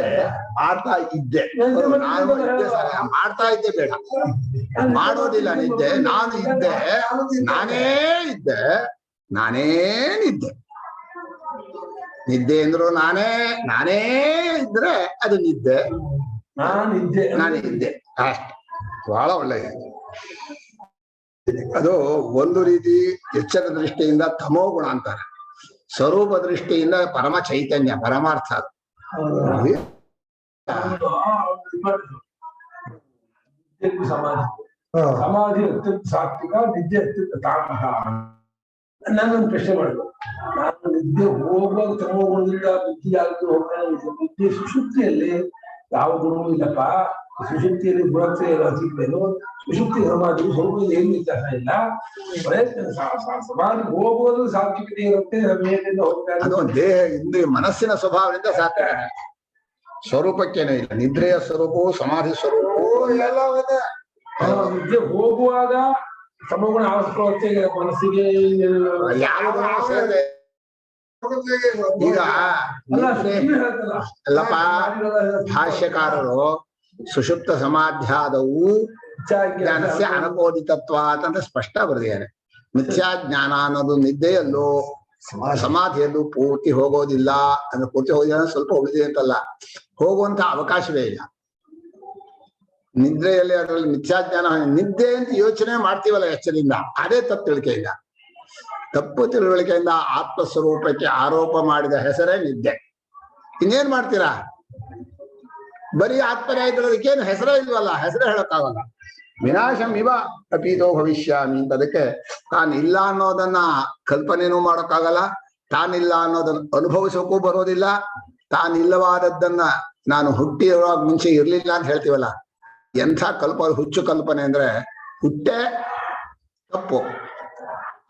A: ಮಾಡ್ತಾ ಇದ್ದೆ, ನಾನು ನಿದ್ದೆ ಮಾಡ್ತಾ ಇದ್ದೆ ಬೇಡ, ಮಾಡೋದಿಲ್ಲ ನಿದ್ದೆ. ನಾನು ಇದ್ದೆ, ನಾನೇ ಇದ್ದೆ, ನಾನೇ ನಿದ್ದೆ. ನಿದ್ದೆ ಅಂದ್ರು ನಾನೇ ಇದ್ರೆ ಅದು ನಿದ್ದೆ. ನಾನೇ ಇದ್ದೆ ಅಷ್ಟೆ. ಬಹಳ ಒಳ್ಳೆಯ. ಅದು ಒಂದು ರೀತಿ ಎಚ್ಚರ ದೃಷ್ಟಿಯಿಂದ ತಮೋ ಗುಣ ಅಂತಾರೆ, ಸ್ವರೂಪ ದೃಷ್ಟಿಯಿಂದ ಪರಮ ಚೈತನ್ಯ, ಪರಮಾರ್ಥ.
C: ಸಮಾಧಿ ಅತ್ಯಂತ ಸಾತ್ವಿಕ, ನಿದ್ದೆ ಅತ್ಯಂತ ತಾಮಸ. ನಾನೊಂದು ಪ್ರಶ್ನೆ ಮಾಡಿದ್ರು, ನಾನು ನಿದ್ದೆ ಹೋಗುವಾಗ ತಮೋ ಗುಣದಿಂದ ಬುದ್ಧಿಯಾಗಿ ಹೋಗ್ತಾನೆ. ನಿದ್ದೆ ಸುಶುಪ್ತಿಯಲ್ಲಿ ಯಾವ ಗುಣವೂ ಇಲ್ಲಪ್ಪ. ಸುಶುಪ್ತಿಯಲ್ಲಿ ಗುಣಕ್ಕೆ ಸಿಗ್ಬೇಕು, ಸುಶುಪ್ತಿ ಸಮಾಧಿ ಸ್ವರೂಪದಲ್ಲಿ ಏನು ವ್ಯತ್ಯಾಸ ಇಲ್ಲ. ಪ್ರಯತ್ನ ಸಮಾಧಿ ಹೋಗುವುದು ಸಾತ್ವಿಕತೆ ಇರುತ್ತೆ, ಹೋಗ್ತಾರೆ.
A: ಅದು ದೇಹ ಇಂದ್ರಿಯ ಮನಸ್ಸಿನ ಸ್ವಭಾವದಿಂದ ಸಾತ್ವಿಕ, ಸ್ವರೂಪಕ್ಕೇನೂ ಇಲ್ಲ. ನಿದ್ರೆಯ ಸ್ವರೂಪವು ಸಮಾಧಿ ಸ್ವರೂಪವು ಎಲ್ಲ
C: ನಿದ್ದೆ ಹೋಗುವಾಗ ಸಮಗುಣ ಆವರಿಸ್ಕೊಳ್ಳುತ್ತೆ ಮನಸ್ಸಿಗೆ.
A: ಯಾವ ಈಗ ಅಲ್ಲಪ್ಪ, ಭಾಷ್ಯಕಾರರು ಸುಷುಪ್ತ ಸಮಾಧ್ಯಾದವು ಜ್ಞಾನಸ್ಯ ಅನಬೋಧಿತತ್ವ ಅಂತಂದ್ರೆ ಸ್ಪಷ್ಟ ಬರೆದಿದ್ದಾರೆ. ಮಿಥ್ಯಾಜ್ಞಾನ ಅನ್ನೋದು ನಿದ್ದೆಯಲ್ಲೂ ಸಮಾಧಿಯಲ್ಲೂ ಪೂರ್ತಿ ಹೋಗೋದಿಲ್ಲ. ಅಂದ್ರೆ ಪೂರ್ತಿ ಹೋಗೋದಿಲ್ಲ, ಸ್ವಲ್ಪ ಉಳಿದಿದೆ ಅಂತಲ್ಲ, ಹೋಗುವಂತ ಅವಕಾಶವೇ ಇಲ್ಲ. ನಿದ್ರೆಯಲ್ಲಿ ಅದರಲ್ಲಿ ಮಿಥ್ಯಾಜ್ಞಾನ, ನಿದ್ದೆ ಅಂತ ಯೋಚನೆ ಮಾಡ್ತೀವಲ್ಲ ಎಚ್ಚರಿಂದ, ಅದೇ ತಪ್ಪು ತಿಳುವಳಿಕೆಯಿಂದ. ತಪ್ಪು ತಿಳುವಳಿಕೆಯಿಂದ ಆತ್ಮಸ್ವರೂಪಕ್ಕೆ ಆರೋಪ ಮಾಡಿದ ಹೆಸರೇ ನಿದ್ದೆ. ಇನ್ನೇನ್ ಮಾಡ್ತೀರಾ? ಬರೀ ಆತ್ಮನೇ ಇದ್ರದಕ್ಕೇನು ಹೆಸರೇ ಇಲ್ವಲ್ಲ, ಹೆಸರೇ ಹೇಳಕ್ಕಾಗಲ್ಲ. ವಿನಾಶಂ ಇವ ಅಪೀತೋ ಭವಿಷ್ಯಾಮಿ ಅಂತ. ಅದಕ್ಕೆ ತಾನಿಲ್ಲ ಅನ್ನೋದನ್ನ ಕಲ್ಪನೆನೂ ಮಾಡೋಕ್ಕಾಗಲ್ಲ, ತಾನಿಲ್ಲ ಅನ್ನೋದನ್ನ ಅನುಭವಿಸೋಕ್ಕೂ ಬರೋದಿಲ್ಲ. ತಾನಿಲ್ಲವಾದದ್ದನ್ನ ನಾನು ಹುಟ್ಟಿರುವಾಗ ಮುಂಚೆ ಇರ್ಲಿಲ್ಲ ಅಂತ ಹೇಳ್ತೀವಲ್ಲ, ಎಂಥ ಹುಚ್ಚು ಕಲ್ಪನೆ ಅಂದ್ರೆ, ಹುಟ್ಟೆ ತಪ್ಪು,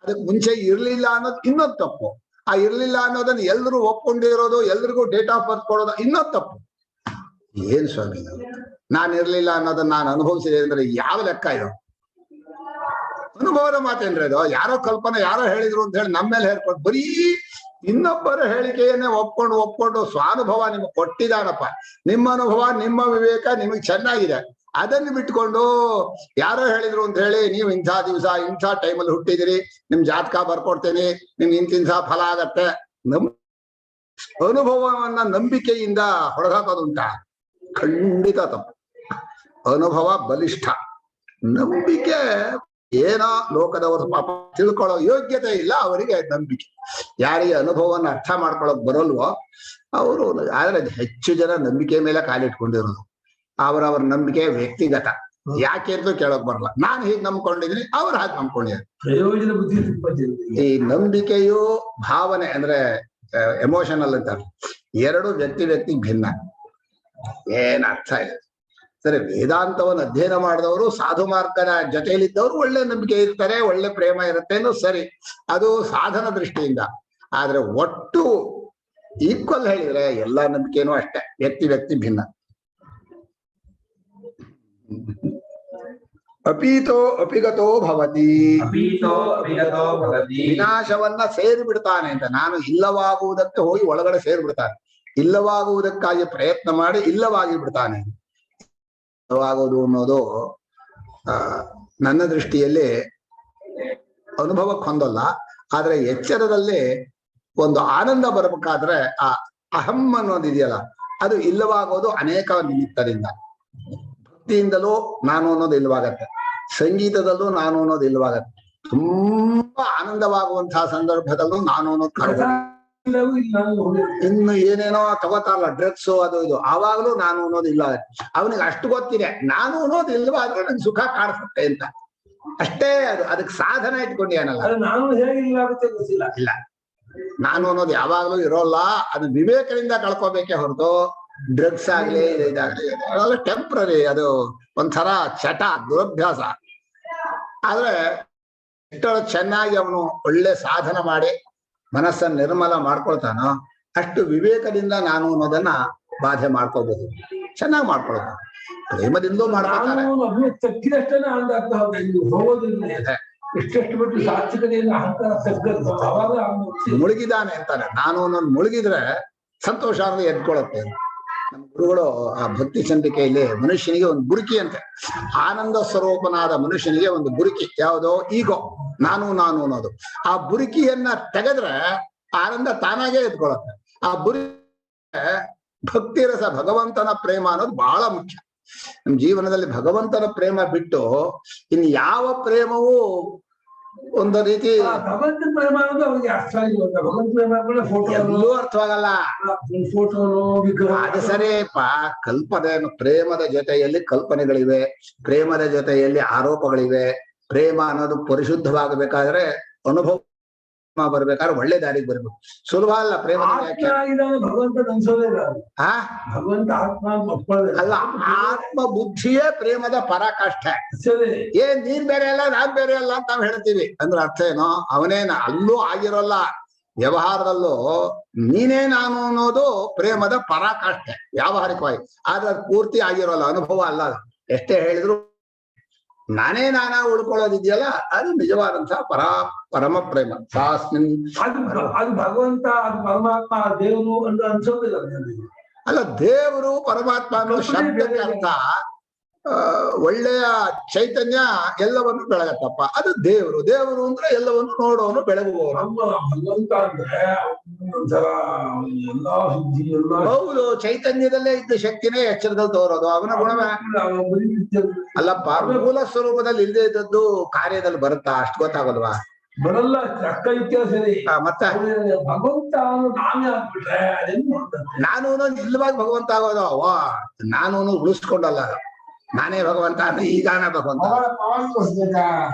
A: ಅದಕ್ಕೆ ಮುಂಚೆ ಇರ್ಲಿಲ್ಲ ಅನ್ನೋದು ಇನ್ನೊಂದು ತಪ್ಪು. ಆ ಇರ್ಲಿಲ್ಲ ಅನ್ನೋದನ್ನ ಎಲ್ರು ಒಪ್ಕೊಂಡಿರೋದು, ಎಲ್ರಿಗೂ ಡೇಟ್ ಆಫ್ ಬರ್ತ್ ಕೊಡೋದು ಇನ್ನೊಂದು ತಪ್ಪು. ಏನ್ ಸ್ವಾಮಿ, ನಾನು ಇರ್ಲಿಲ್ಲ ಅನ್ನೋದನ್ನ ನಾನು ಅನುಭವಿಸಿದೆ ಅಂದ್ರೆ ಯಾವ ಲೆಕ್ಕ ಇದು? ಅನುಭವದ ಮಾತೇನ್ರಿ ಅದು? ಯಾರೋ ಕಲ್ಪನೆ, ಯಾರೋ ಹೇಳಿದ್ರು ಅಂತ ಹೇಳಿ ನಮ್ಮ ಮೇಲೆ ಹೇಳ್ಕೊಂಡು, ಬರೀ ಇನ್ನೊಬ್ಬರ ಹೇಳಿಕೆಯನ್ನೇ ಒಪ್ಕೊಂಡು ಸ್ವಾನುಭವ ನಿಮ್ಗೆ ಕೊಟ್ಟಿದಾನಪ್ಪ. ನಿಮ್ಮ ಅನುಭವ, ನಿಮ್ಮ ವಿವೇಕ ನಿಮಗೆ ಚೆನ್ನಾಗಿದೆ, ಅದನ್ನು ಬಿಟ್ಕೊಂಡು ಯಾರೋ ಹೇಳಿದ್ರು ಅಂತ ಹೇಳಿ ನೀವು ಇಂಥ ದಿವಸ ಇಂಥ ಟೈಮಲ್ಲಿ ಹುಟ್ಟಿದಿರಿ, ನಿಮ್ ಜಾತಕ ಬರ್ಕೊಡ್ತೇನೆ, ನಿಮ್ಗೆ ಇಂತಿಂಥ ಫಲ ಆಗತ್ತೆ. ಅನುಭವವನ್ನ ನಂಬಿಕೆಯಿಂದ ಹೊರಗಾಕೋದುಂಟ? ಖಂಡಿತ ತಪ್ಪು. ಅನುಭವ ಬಲಿಷ್ಠ, ನಂಬಿಕೆ ಏನೋ ಲೋಕದವರು ಪಾಪ ತಿಳ್ಕೊಳ್ಳೋ ಯೋಗ್ಯತೆ ಇಲ್ಲ ಅವರಿಗೆ ನಂಬಿಕೆ. ಯಾರಿಗೆ ಅನುಭವವನ್ನು ಅರ್ಥ ಮಾಡ್ಕೊಳಕ್ ಬರಲ್ವೋ ಅವರು, ಆದ್ರೆ ಹೆಚ್ಚು ಜನ ನಂಬಿಕೆ ಮೇಲೆ ಕಾಲಿಟ್ಕೊಂಡಿರೋದು. ಅವರವ್ರ ನಂಬಿಕೆ ವ್ಯಕ್ತಿಗತ, ಯಾಕೆ ಅಂತ ಕೇಳಕ್ ಬರಲ್ಲ. ನಾನು ಹೀಗೆ ನಂಬ್ಕೊಂಡಿದ್ದೀನಿ, ಅವ್ರು ಹಾಗೆ ನಂಬ್ಕೊಂಡಿದ್ದಾರೆ.
C: ಪ್ರಯೋಜನ ಬುದ್ಧಿ.
A: ಈ ನಂಬಿಕೆಯು ಭಾವನೆ ಅಂದ್ರೆ ಎಮೋಷನಲ್ ಅಂತ, ಎರಡು ವ್ಯಕ್ತಿ ಭಿನ್ನ. ಏನ್ ಅರ್ಥ ಇಲ್ಲ. ಸರಿ, ವೇದಾಂತವನ್ನು ಅಧ್ಯಯನ ಮಾಡಿದವರು, ಸಾಧು ಮಾರ್ಗದ ಜೊತೆಯಲ್ಲಿದ್ದವರು ಒಳ್ಳೆ ನಂಬಿಕೆ ಇರ್ತಾರೆ, ಒಳ್ಳೆ ಪ್ರೇಮ ಇರುತ್ತೆ ಅನ್ನೋ ಸರಿ, ಅದು ಸಾಧನ ದೃಷ್ಟಿಯಿಂದ. ಆದ್ರೆ ಒಟ್ಟು ಈಕ್ವಲ್ ಹೇಳಿದ್ರೆ ಎಲ್ಲಾ ನಂಬಿಕೆನೂ ಅಷ್ಟೇ, ವ್ಯಕ್ತಿ ಭಿನ್ನ. ಅಪೀತೋ ಅಪಿಗತೋ ಭವತಿ, ವಿನಾಶವನ್ನ ಸೇರಿ ಬಿಡ್ತಾನೆ ಅಂತ. ನಾನು ಇಲ್ಲವಾಗುವುದಕ್ಕೆ ಹೋಗಿ ಒಳಗಡೆ ಸೇರಿ ಬಿಡ್ತಾನೆ, ಇಲ್ಲವಾಗುವುದಕ್ಕಾಗಿ ಪ್ರಯತ್ನ ಮಾಡಿ ಇಲ್ಲವಾಗಿ ಬಿಡ್ತಾನೆ. ಇಲ್ಲವಾಗುವುದು ಅನ್ನೋದು ನನ್ನ ದೃಷ್ಟಿಯಲ್ಲಿ ಅನುಭವಕ್ಕೆ ಹೊಂದಲ್ಲ. ಆದ್ರೆ ಎಚ್ಚರದಲ್ಲಿ ಒಂದು ಆನಂದ ಬರಬೇಕಾದ್ರೆ ಆ ಅಹಂ ಅನ್ನೋದಿದೆಯಲ್ಲ, ಅದು ಇಲ್ಲವಾಗೋದು ಅನೇಕ ನಿಮಿತ್ತದಿಂದ. ಭಕ್ತಿಯಿಂದಲೂ ನಾನು ಅನ್ನೋದು ಇಲ್ವಾಗತ್ತೆ, ಸಂಗೀತದಲ್ಲೂ ನಾನು ಅನ್ನೋದು ಇಲ್ವಾಗತ್ತೆ, ತುಂಬಾ ಆನಂದವಾಗುವಂತಹ ಸಂದರ್ಭದಲ್ಲೂ ನಾನು ಅನ್ನೋದು, ಇನ್ನು ಏನೇನೋ ತಗೋತಾರಲ್ಲ ಡ್ರಗ್ಸ್ ಅದು ಇದು, ಆವಾಗ್ಲೂ ನಾನು ಅನ್ನೋದು ಇಲ್ಲ. ಅವನಿಗೆ ಅಷ್ಟು ಗೊತ್ತಿದೆ, ನಾನು ಅನ್ನೋದು ಇಲ್ವಾದ್ರೆ ನಂಗೆ ಸುಖ ಕಾಣಿಸುತ್ತೆ ಅಂತ ಅಷ್ಟೇ. ಅದು ಅದಕ್ಕೆ ಸಾಧನ ಇಟ್ಕೊಂಡಿಯಾನಲ್ಲ.
C: ನಾನು ಹೇಗೆ ಇಲ್ಲ
A: ಇಲ್ಲ, ನಾನು ಅನ್ನೋದು ಯಾವಾಗ್ಲೂ ಇರೋಲ್ಲ, ಅದು ವಿವೇಕದಿಂದ ಕಳ್ಕೋಬೇಕೇ ಹೊರತು ಡ್ರಗ್ಸ್ ಆಗ್ಲಿ ಇದಾಗ್ಲಿ ಅದೆಲ್ಲ ಟೆಂಪ್ರರಿ, ಅದು ಒಂಥರ ಚಟ, ದುರಭ್ಯಾಸ. ಆದ್ರೆ ಎಷ್ಟೋ ಚೆನ್ನಾಗಿ ಅವನು ಒಳ್ಳೆ ಸಾಧನ ಮಾಡಿ ಮನಸ್ಸನ್ನು ನಿರ್ಮಲ ಮಾಡ್ಕೊಳ್ತಾನೋ ಅಷ್ಟು ವಿವೇಕದಿಂದ ನಾನು ಅನ್ನೋದನ್ನ ಬಾಧೆ ಮಾಡ್ಕೋಬಹುದು, ಚೆನ್ನಾಗಿ ಮಾಡ್ಕೊಳ್ತಾನೆ. ಪ್ರೇಮದಿಂದಲೂ ಮಾಡ್ಕೊಳ್ತಾನೆ.
C: ತಕ್ಕಿದಷ್ಟೇ ಅಂದಾಗ್ತಾ ಹೋಗೋದಿಲ್ಲ, ಎಷ್ಟೆಷ್ಟು ಬಿಟ್ಟು ಸಾತ್ವಿಕತೆಯಿಂದ ಅಹಂಕಾರ ತಗ್ಗದ್ದು ಅವಾಗ
A: ಮುಳುಗಿದಾನೆ ಅಂತಾನೆ. ನಾನು ಅನ್ನೋದು ಮುಳುಗಿದ್ರೆ ಸಂತೋಷ ಅಂದ್ರೆ ಎದ್ಕೊಳತ್ತೆ. ನಮ್ಮ ಗುರುಗಳು ಆ ಭಕ್ತಿ ಚಂದ್ರಿಕೆಯಲ್ಲಿ ಮನುಷ್ಯನಿಗೆ ಒಂದು ಬುರುಕಿ ಅಂತೆ, ಆನಂದ ಸ್ವರೂಪನಾದ ಮನುಷ್ಯನಿಗೆ ಒಂದು ಬುರುಕಿ, ಯಾವುದೋ ಈಗೋ, ನಾನು ಅನ್ನೋದು. ಆ ಬುರುಕಿಯನ್ನ ತೆಗೆದ್ರೆ ಆನಂದ ತಾನಾಗೇ ಎದ್ಕೊಳತ್ತೆ. ಆ ಬುರುಕಿ ಭಕ್ತಿ ರಸ, ಭಗವಂತನ ಪ್ರೇಮ ಅನ್ನೋದು ಬಹಳ ಮುಖ್ಯ. ನಮ್ಮ ಜೀವನದಲ್ಲಿ ಭಗವಂತನ ಪ್ರೇಮ ಬಿಟ್ಟು ಇನ್ ಯಾವ ಪ್ರೇಮವೂ ಒಂದು ರೀತಿ
C: ಭಗವಂತ ಪ್ರೇಮ ಅನ್ನೋದು ಅವ್ರಿಗೆ ಅರ್ಥ ಆಗಿಲ್ಲ. ಭಗವಂತ ಪ್ರೇಮ ಫೋಟೋ
A: ಎಲ್ಲೂ ಅರ್ಥವಾಗಲ್ಲ.
C: ಫೋಟೋನು ವಿಗ್ರಹ
A: ಅದು ಸರಿಯಪ್ಪ. ಕಲ್ಪನೆ, ಪ್ರೇಮದ ಜೊತೆಯಲ್ಲಿ ಕಲ್ಪನೆಗಳಿವೆ, ಪ್ರೇಮದ ಜೊತೆಯಲ್ಲಿ ಆರೋಪಗಳಿವೆ. ಪ್ರೇಮ ಅನ್ನೋದು ಪರಿಶುದ್ಧವಾಗಬೇಕಾದ್ರೆ ಅನುಭವ ಬರ್ಬೇಕಾದ್ರೆ ಒಳ್ಳೆ ದಾರಿಗೆ ಬರ್ಬೇಕು. ಸುಲಭ ಅಲ್ಲ ಪ್ರೇಮ.
C: ಭಗವಂತ ಅನ್ಸೋದೇ ಇಲ್ಲ.
A: ಆ
C: ಭಗವಂತ ಆತ್ಮ
A: ಅಲ್ಲ, ಆತ್ಮ ಬುದ್ಧಿಯೇ ಪ್ರೇಮದ ಪರಾಕಾಷ್ಠ. ಏನ್ ನೀನ್ ಬೇರೆ ಅಲ್ಲ ನಾನ್ ಬೇರೆ ಅಲ್ಲ ಅಂತ ನಾವ್ ಹೇಳ್ತೀವಿ ಅಂದ್ರೆ ಅರ್ಥ ಏನೋ, ಅವನೇನ ಅಲ್ಲೂ ಆಗಿರೋಲ್ಲ. ವ್ಯವಹಾರದಲ್ಲೂ ನೀನೇ ನಾನು ಅನ್ನೋದು ಪ್ರೇಮದ ಪರಾಕಾಷ್ಠೆ ವ್ಯಾವಹಾರಿಕವಾಗಿ. ಆದ್ರೆ ಅದು ಪೂರ್ತಿ ಆಗಿರೋಲ್ಲ, ಅನುಭವ ಅಲ್ಲ. ಎಷ್ಟೇ ಹೇಳಿದ್ರು ನಾನೇ ನಾನಾ ಉಳ್ಕೊಳ್ಳೋದಿದೆಯಲ್ಲ, ಅದು ನಿಜವಾದಂತಹ ಪರಮ ಪ್ರೇಮ.
C: ಅದು ಭಗವಂತ, ಅದು ಪರಮಾತ್ಮ, ದೇವರು ಅಂತ ಅನ್ಸೋದಿಲ್ಲ.
A: ಅಲ್ಲ, ದೇವರು ಪರಮಾತ್ಮ ಅನ್ನೋ ಶಬ್ದಕ್ಕೆ ಅರ್ಥ ಒಳ್ಳೆಯ ಚೈತನ್ಯ ಎಲ್ಲವನ್ನು ಬೆಳಗತ್ತಪ್ಪ, ಅದು ದೇವರು. ದೇವರು ಅಂದ್ರೆ ಎಲ್ಲವನ್ನು ನೋಡೋನು, ಬೆಳಗುವವನು.
C: ಭಗವಂತ ಅಂದ್ರೆ ಎಲ್ಲಾ ಶುದ್ಧಿ ಎಲ್ಲ
A: ಹೌದು, ಚೈತನ್ಯದಲ್ಲೇ ಇದ್ದ ಶಕ್ತಿನೇ ಎಚ್ಚರದಲ್ಲಿ ತೋರೋದು ಅವನ ಗುಣವೇ. ಅಲ್ಲಪ್ಪ, ಮೂಲ ಸ್ವರೂಪದಲ್ಲಿ ಇಲ್ಲದೆ ಇದ್ದದ್ದು ಕಾರ್ಯದಲ್ಲಿ ಬರುತ್ತಾ? ಅಷ್ಟು ಗೊತ್ತಾಗಲ್ವಾ?
C: ಬರಲ್ಲ. ಅಕ್ಕ ವ್ಯತ್ಯಾಸ ಇದೆ.
A: ಮತ್ತೆ
C: ಭಗವಂತ ನಾನೇ ಆಗ್ಬಿಟ್ರೆ ಅದೇನು
A: ನಾನು ಇಲ್ಲವಾಗಿ ಭಗವಂತ ಆಗೋದು. ನಾನು ಉಳಿಸ್ಕೊಂಡಲ್ಲ, ನಾನೇ ಭಗವಂತ ಅಂದ್ರೆ ಈಗಾನ ಭಗವಂತ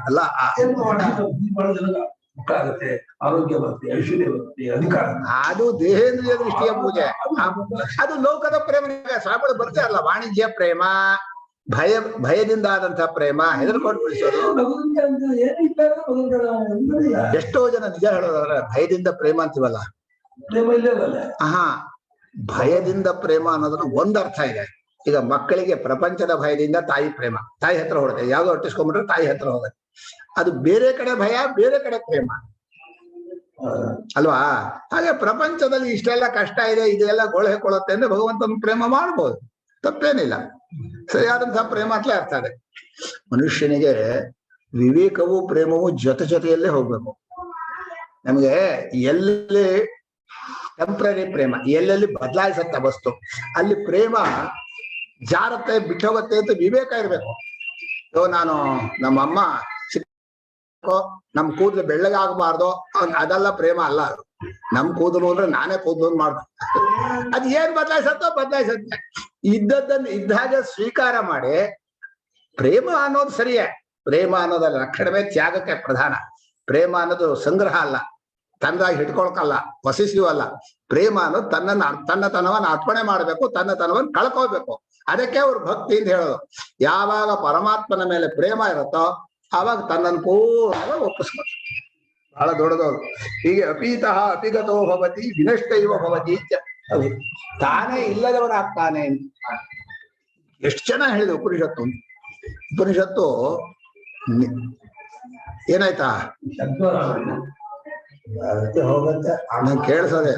A: ಅಲ್ಲ.
C: ಆಗುತ್ತೆ, ಆರೋಗ್ಯ ಬರುತ್ತೆ, ಐಶ್ವರ್ಯ ಬರುತ್ತೆ, ಅಧಿಕಾರ.
A: ಅದು ದೇಹೇಂದ್ರಿಯ ದೃಷ್ಟಿಯ ಪೂಜೆ. ಅದು ಲೋಕದ ಪ್ರೇಮ. ಸ್ವಾಮಿಗಳು ಬರ್ತಾ ಅಲ್ಲ, ವಾಣಿಜ್ಯ ಪ್ರೇಮ, ಭಯದಿಂದ ಆದಂತಹ ಪ್ರೇಮ, ಹೆದರ್ಕೊಂಡು ಬಿಡಿಸೋದು. ಎಷ್ಟೋ ಜನ ನಿಜ ಹೇಳೋದಾದ್ರೆ ಭಯದಿಂದ ಪ್ರೇಮ ಅಂತೀವಲ್ಲ. ಹಾ, ಭಯದಿಂದ ಪ್ರೇಮ ಅನ್ನೋದನ್ನ ಒಂದ್ ಅರ್ಥ ಇದೆ. ಈಗ ಮಕ್ಕಳಿಗೆ ಪ್ರಪಂಚದ ಭಯದಿಂದ ತಾಯಿ ಪ್ರೇಮ, ತಾಯಿ ಹತ್ರ ಹೊಡುತ್ತೆ. ಯಾವ್ದೋ ಹೊಟ್ಟಿಸ್ಕೊಂಡ್ಬಿಟ್ರೆ ತಾಯಿ ಹತ್ರ ಹೋಗುತ್ತೆ. ಅದು ಬೇರೆ ಕಡೆ ಭಯ, ಬೇರೆ ಕಡೆ ಪ್ರೇಮ ಅಲ್ವಾ? ಹಾಗೆ ಪ್ರಪಂಚದಲ್ಲಿ ಇಷ್ಟೆಲ್ಲ ಕಷ್ಟ ಇದೆ, ಇದೆಲ್ಲ ಗೋಳೆ ಹಾಕೊಳ್ಳುತ್ತೆ ಅಂದ್ರೆ ಭಗವಂತನ ಪ್ರೇಮ ಮಾಡ್ಬೋದು, ತಪ್ಪೇನಿಲ್ಲ. ಸರಿಯಾದಂತಹ ಪ್ರೇಮ ಅಂತಲೇ ಅರ್ಥ ಇದೆ. ಮನುಷ್ಯನಿಗೆ ವಿವೇಕವು ಪ್ರೇಮವು ಜೊತೆಯಲ್ಲೇ ಹೋಗ್ಬೇಕು. ನಮ್ಗೆ ಎಲ್ಲಿ ಟೆಂಪ್ರರಿ ಪ್ರೇಮ, ಎಲ್ಲೆಲ್ಲಿ ಬದಲಾಯಿಸತ್ತ ವಸ್ತು, ಅಲ್ಲಿ ಪ್ರೇಮ ಜಾರತ್ತೆ, ಬಿಟ್ಟೋಗತ್ತೆ ಅಂತ ವಿವೇಕ ಇರ್ಬೇಕು. ನಾನು ನಮ್ಮಮ್ಮ ನಮ್ ಕೂದಲು ಬೆಳ್ಳಗಾಗಬಾರ್ದು ಅದೆಲ್ಲ ಪ್ರೇಮ ಅಲ್ಲ. ಅದು ನಮ್ ಕೂದಲು ಅಂದ್ರೆ ನಾನೇ ಕೂದಲು ಮಾಡ್ದು, ಅದ್ ಏನ್ ಬದಲಾಯಿಸತ್ತೆ. ಇದ್ದದ್ದನ್ನು ಇದ್ದಾಗೆ ಸ್ವೀಕಾರ ಮಾಡಿ ಪ್ರೇಮ ಅನ್ನೋದು ಸರಿಯೇ. ಪ್ರೇಮ ಅನ್ನೋದಲ್ಲ, ಲಕ್ಷಣವೇ ತ್ಯಾಗಕ್ಕೆ ಪ್ರಧಾನ. ಪ್ರೇಮ ಅನ್ನೋದು ಸಂಗ್ರಹ ಅಲ್ಲ, ತನ್ನದಾಗಿ ಹಿಡ್ಕೊಳ್ಕಲ್ಲ, ಪೊಸೆಸಿವ್ ಅಲ್ಲ. ಪ್ರೇಮ ಅನ್ನೋದು ತನ್ನತನವನ್ನ ಅರ್ಪಣೆ ಮಾಡ್ಬೇಕು, ತನ್ನತನವನ್ನ ಕಳ್ಕೋಬೇಕು. ಅದಕ್ಕೆ ಅವ್ರು ಭಕ್ತಿ ಅಂತ ಹೇಳೋದು. ಯಾವಾಗ ಪರಮಾತ್ಮನ ಮೇಲೆ ಪ್ರೇಮ ಇರುತ್ತೋ ಆವಾಗ ತನ್ನನ್ನು ಪೂರ್ಣವಾಗಿ ಒಪ್ಪಿಸ್ಬೇಕು. ಬಹಳ ದೊಡ್ಡದವರು. ಹೀಗೆ ಅಪೀತಃ ಅಪಿಗತೋ ಭವತಿ ವಿನಷ್ಟೈವ ಭವತಿ. ತಾನೇ ಇಲ್ಲದವನಾಗ್ತಾನೆ. ಎಷ್ಟು ಚೆನ್ನಾಗಿ ಹೇಳಿದೆ ಉಪನಿಷತ್ತು ಏನಾಯ್ತಾ? ಹೋಗುತ್ತೆ ನಂಗೆ ಕೇಳಿಸೋದೆ.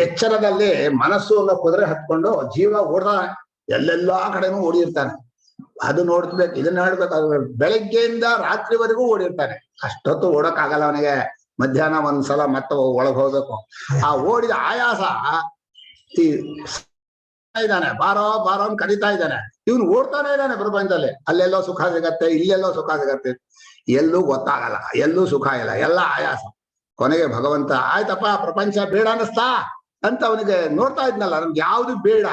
A: ಎಚ್ಚರದಲ್ಲಿ ಮನಸ್ಸು ಅನ್ನೋ ಕುದುರೆ ಹತ್ಕೊಂಡು ಜೀವ ಓಡ್ತಾನೆ, ಎಲ್ಲೆಲ್ಲಾ ಕಡೆನೂ ಓಡಿರ್ತಾನೆ. ಅದು ನೋಡ್ಬೇಕು, ಇದನ್ನ ಹೇಳ್ಬೇಕು. ಬೆಳಗ್ಗೆಯಿಂದ ರಾತ್ರಿವರೆಗೂ ಓಡಿರ್ತಾನೆ. ಅಷ್ಟೊತ್ತು ಓಡಕ್ಕಾಗಲ್ಲ ಅವನಿಗೆ. ಮಧ್ಯಾಹ್ನ ಒಂದ್ಸಲ ಮತ್ತೆ ಒಳಗ್ ಹೋಗ್ಬೇಕು. ಆ ಓಡಿದ ಆಯಾಸ ಇದ್ದಾನೆ, ಬಾರೋ ಅಂತ ಕರೀತಾ ಇದ್ದಾನೆ. ಇವನು ಓಡ್ತಾನೆ ಇದ್ದಾನೆ ಪ್ರಪಂಚದಲ್ಲಿ. ಅಲ್ಲೆಲ್ಲೋ ಸುಖ ಸಿಗತ್ತೆ, ಇಲ್ಲೆಲ್ಲೋ ಸುಖ ಸಿಗತ್ತೆ, ಎಲ್ಲೂ ಗೊತ್ತಾಗಲ್ಲ, ಎಲ್ಲೂ ಸುಖ ಇಲ್ಲ, ಎಲ್ಲ ಆಯಾಸ. ಕೊನೆಗೆ ಭಗವಂತ ಆಯ್ತಪ್ಪ ಪ್ರಪಂಚ ಬೇಡ ಅನ್ನಿಸ್ತಾ ಅಂತ ಅವನಿಗೆ ನೋಡ್ತಾ ಇದ್ನಲ್ಲ, ನಮ್ಗೆ ಯಾವ್ದು ಬೇಡ,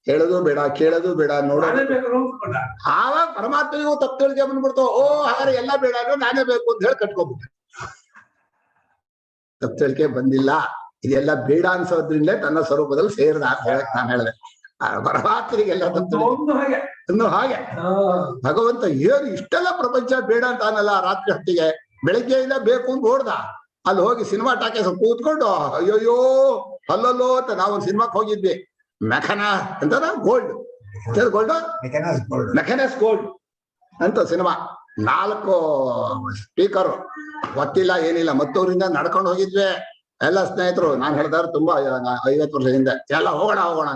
A: ಹೇಳೋದು ಬೇಡ, ಕೇಳೋದು ಬೇಡ, ನೋಡೋದು. ಆವಾಗ ಪರಮಾತ್ಮನಿಗೂ ತಪ್ಪು ತಿಳಿಗೆ ಬಂದ್ಬಿಡ್ತು. ಹಾಗಾದ್ರೆ ಎಲ್ಲ ಬೇಡ ಅಂದ್ರೆ ನಾನೇ ಬೇಕು ಅಂತ ಹೇಳಿ ಕಟ್ಕೊಬಿಟ್ಟೆ. ತಪ್ಪಳಿಕೆ ಬಂದಿಲ್ಲ. ಇದೆಲ್ಲ ಬೇಡ ಅನ್ಸೋದ್ರಿಂದಲೇ ತನ್ನ ಸ್ವರೂಪದಲ್ಲಿ ಸೇರಿದ ಅಂತ ಹೇಳಕ್ ನಾನು ಹೇಳಿದೆ. ಪರಮಾತ್ಮರಿಗೆಲ್ಲ
C: ಒಂದು ಹಾಗೆ
A: ಇನ್ನು ಹಾಗೆ ಭಗವಂತ ಏನು ಇಷ್ಟೆಲ್ಲ ಪ್ರಪಂಚ ಬೇಡ ಅಂತ ಅನ್ನಲ್ಲ. ರಾತ್ರಿ ಹೊತ್ತಿಗೆ ಬೆಳಿಗ್ಗೆಯಿಂದ ಬೇಕು ಅಂತ ಓಡ್ದ, ಅಲ್ಲಿ ಹೋಗಿ ಸಿನಿಮಾ ಟಾಕೀಸ್ ಕೂತ್ಕೊಂಡು ಅಯ್ಯೋಯ್ಯೋ ಅಲ್ಲಲ್ಲೋ ಅಂತ ನಾವೊಂದು ಸಿನಿಮಾಕ್ ಹೋಗಿದ್ವಿ, ಮೆಖನಾ ಅಂತ ಗೋಲ್ಡ್ ಗೋಲ್ಡ್ ಮೆಖನಸ್ ಗೋಲ್ಡ್ ಅಂತ ಸಿನಿಮಾ. 4 ಸ್ಪೀಕರ್ ಗೊತ್ತಿಲ್ಲ ಏನಿಲ್ಲ, ಮತ್ತೂರಿಂದ ನಡ್ಕೊಂಡು ಹೋಗಿದ್ವಿ ಎಲ್ಲ ಸ್ನೇಹಿತರು. ನಾನು ಹೇಳಿದಾರೆ ತುಂಬಾ 50 ವರ್ಷ ಹಿಂದೆ ಎಲ್ಲ ಹೋಗೋಣ.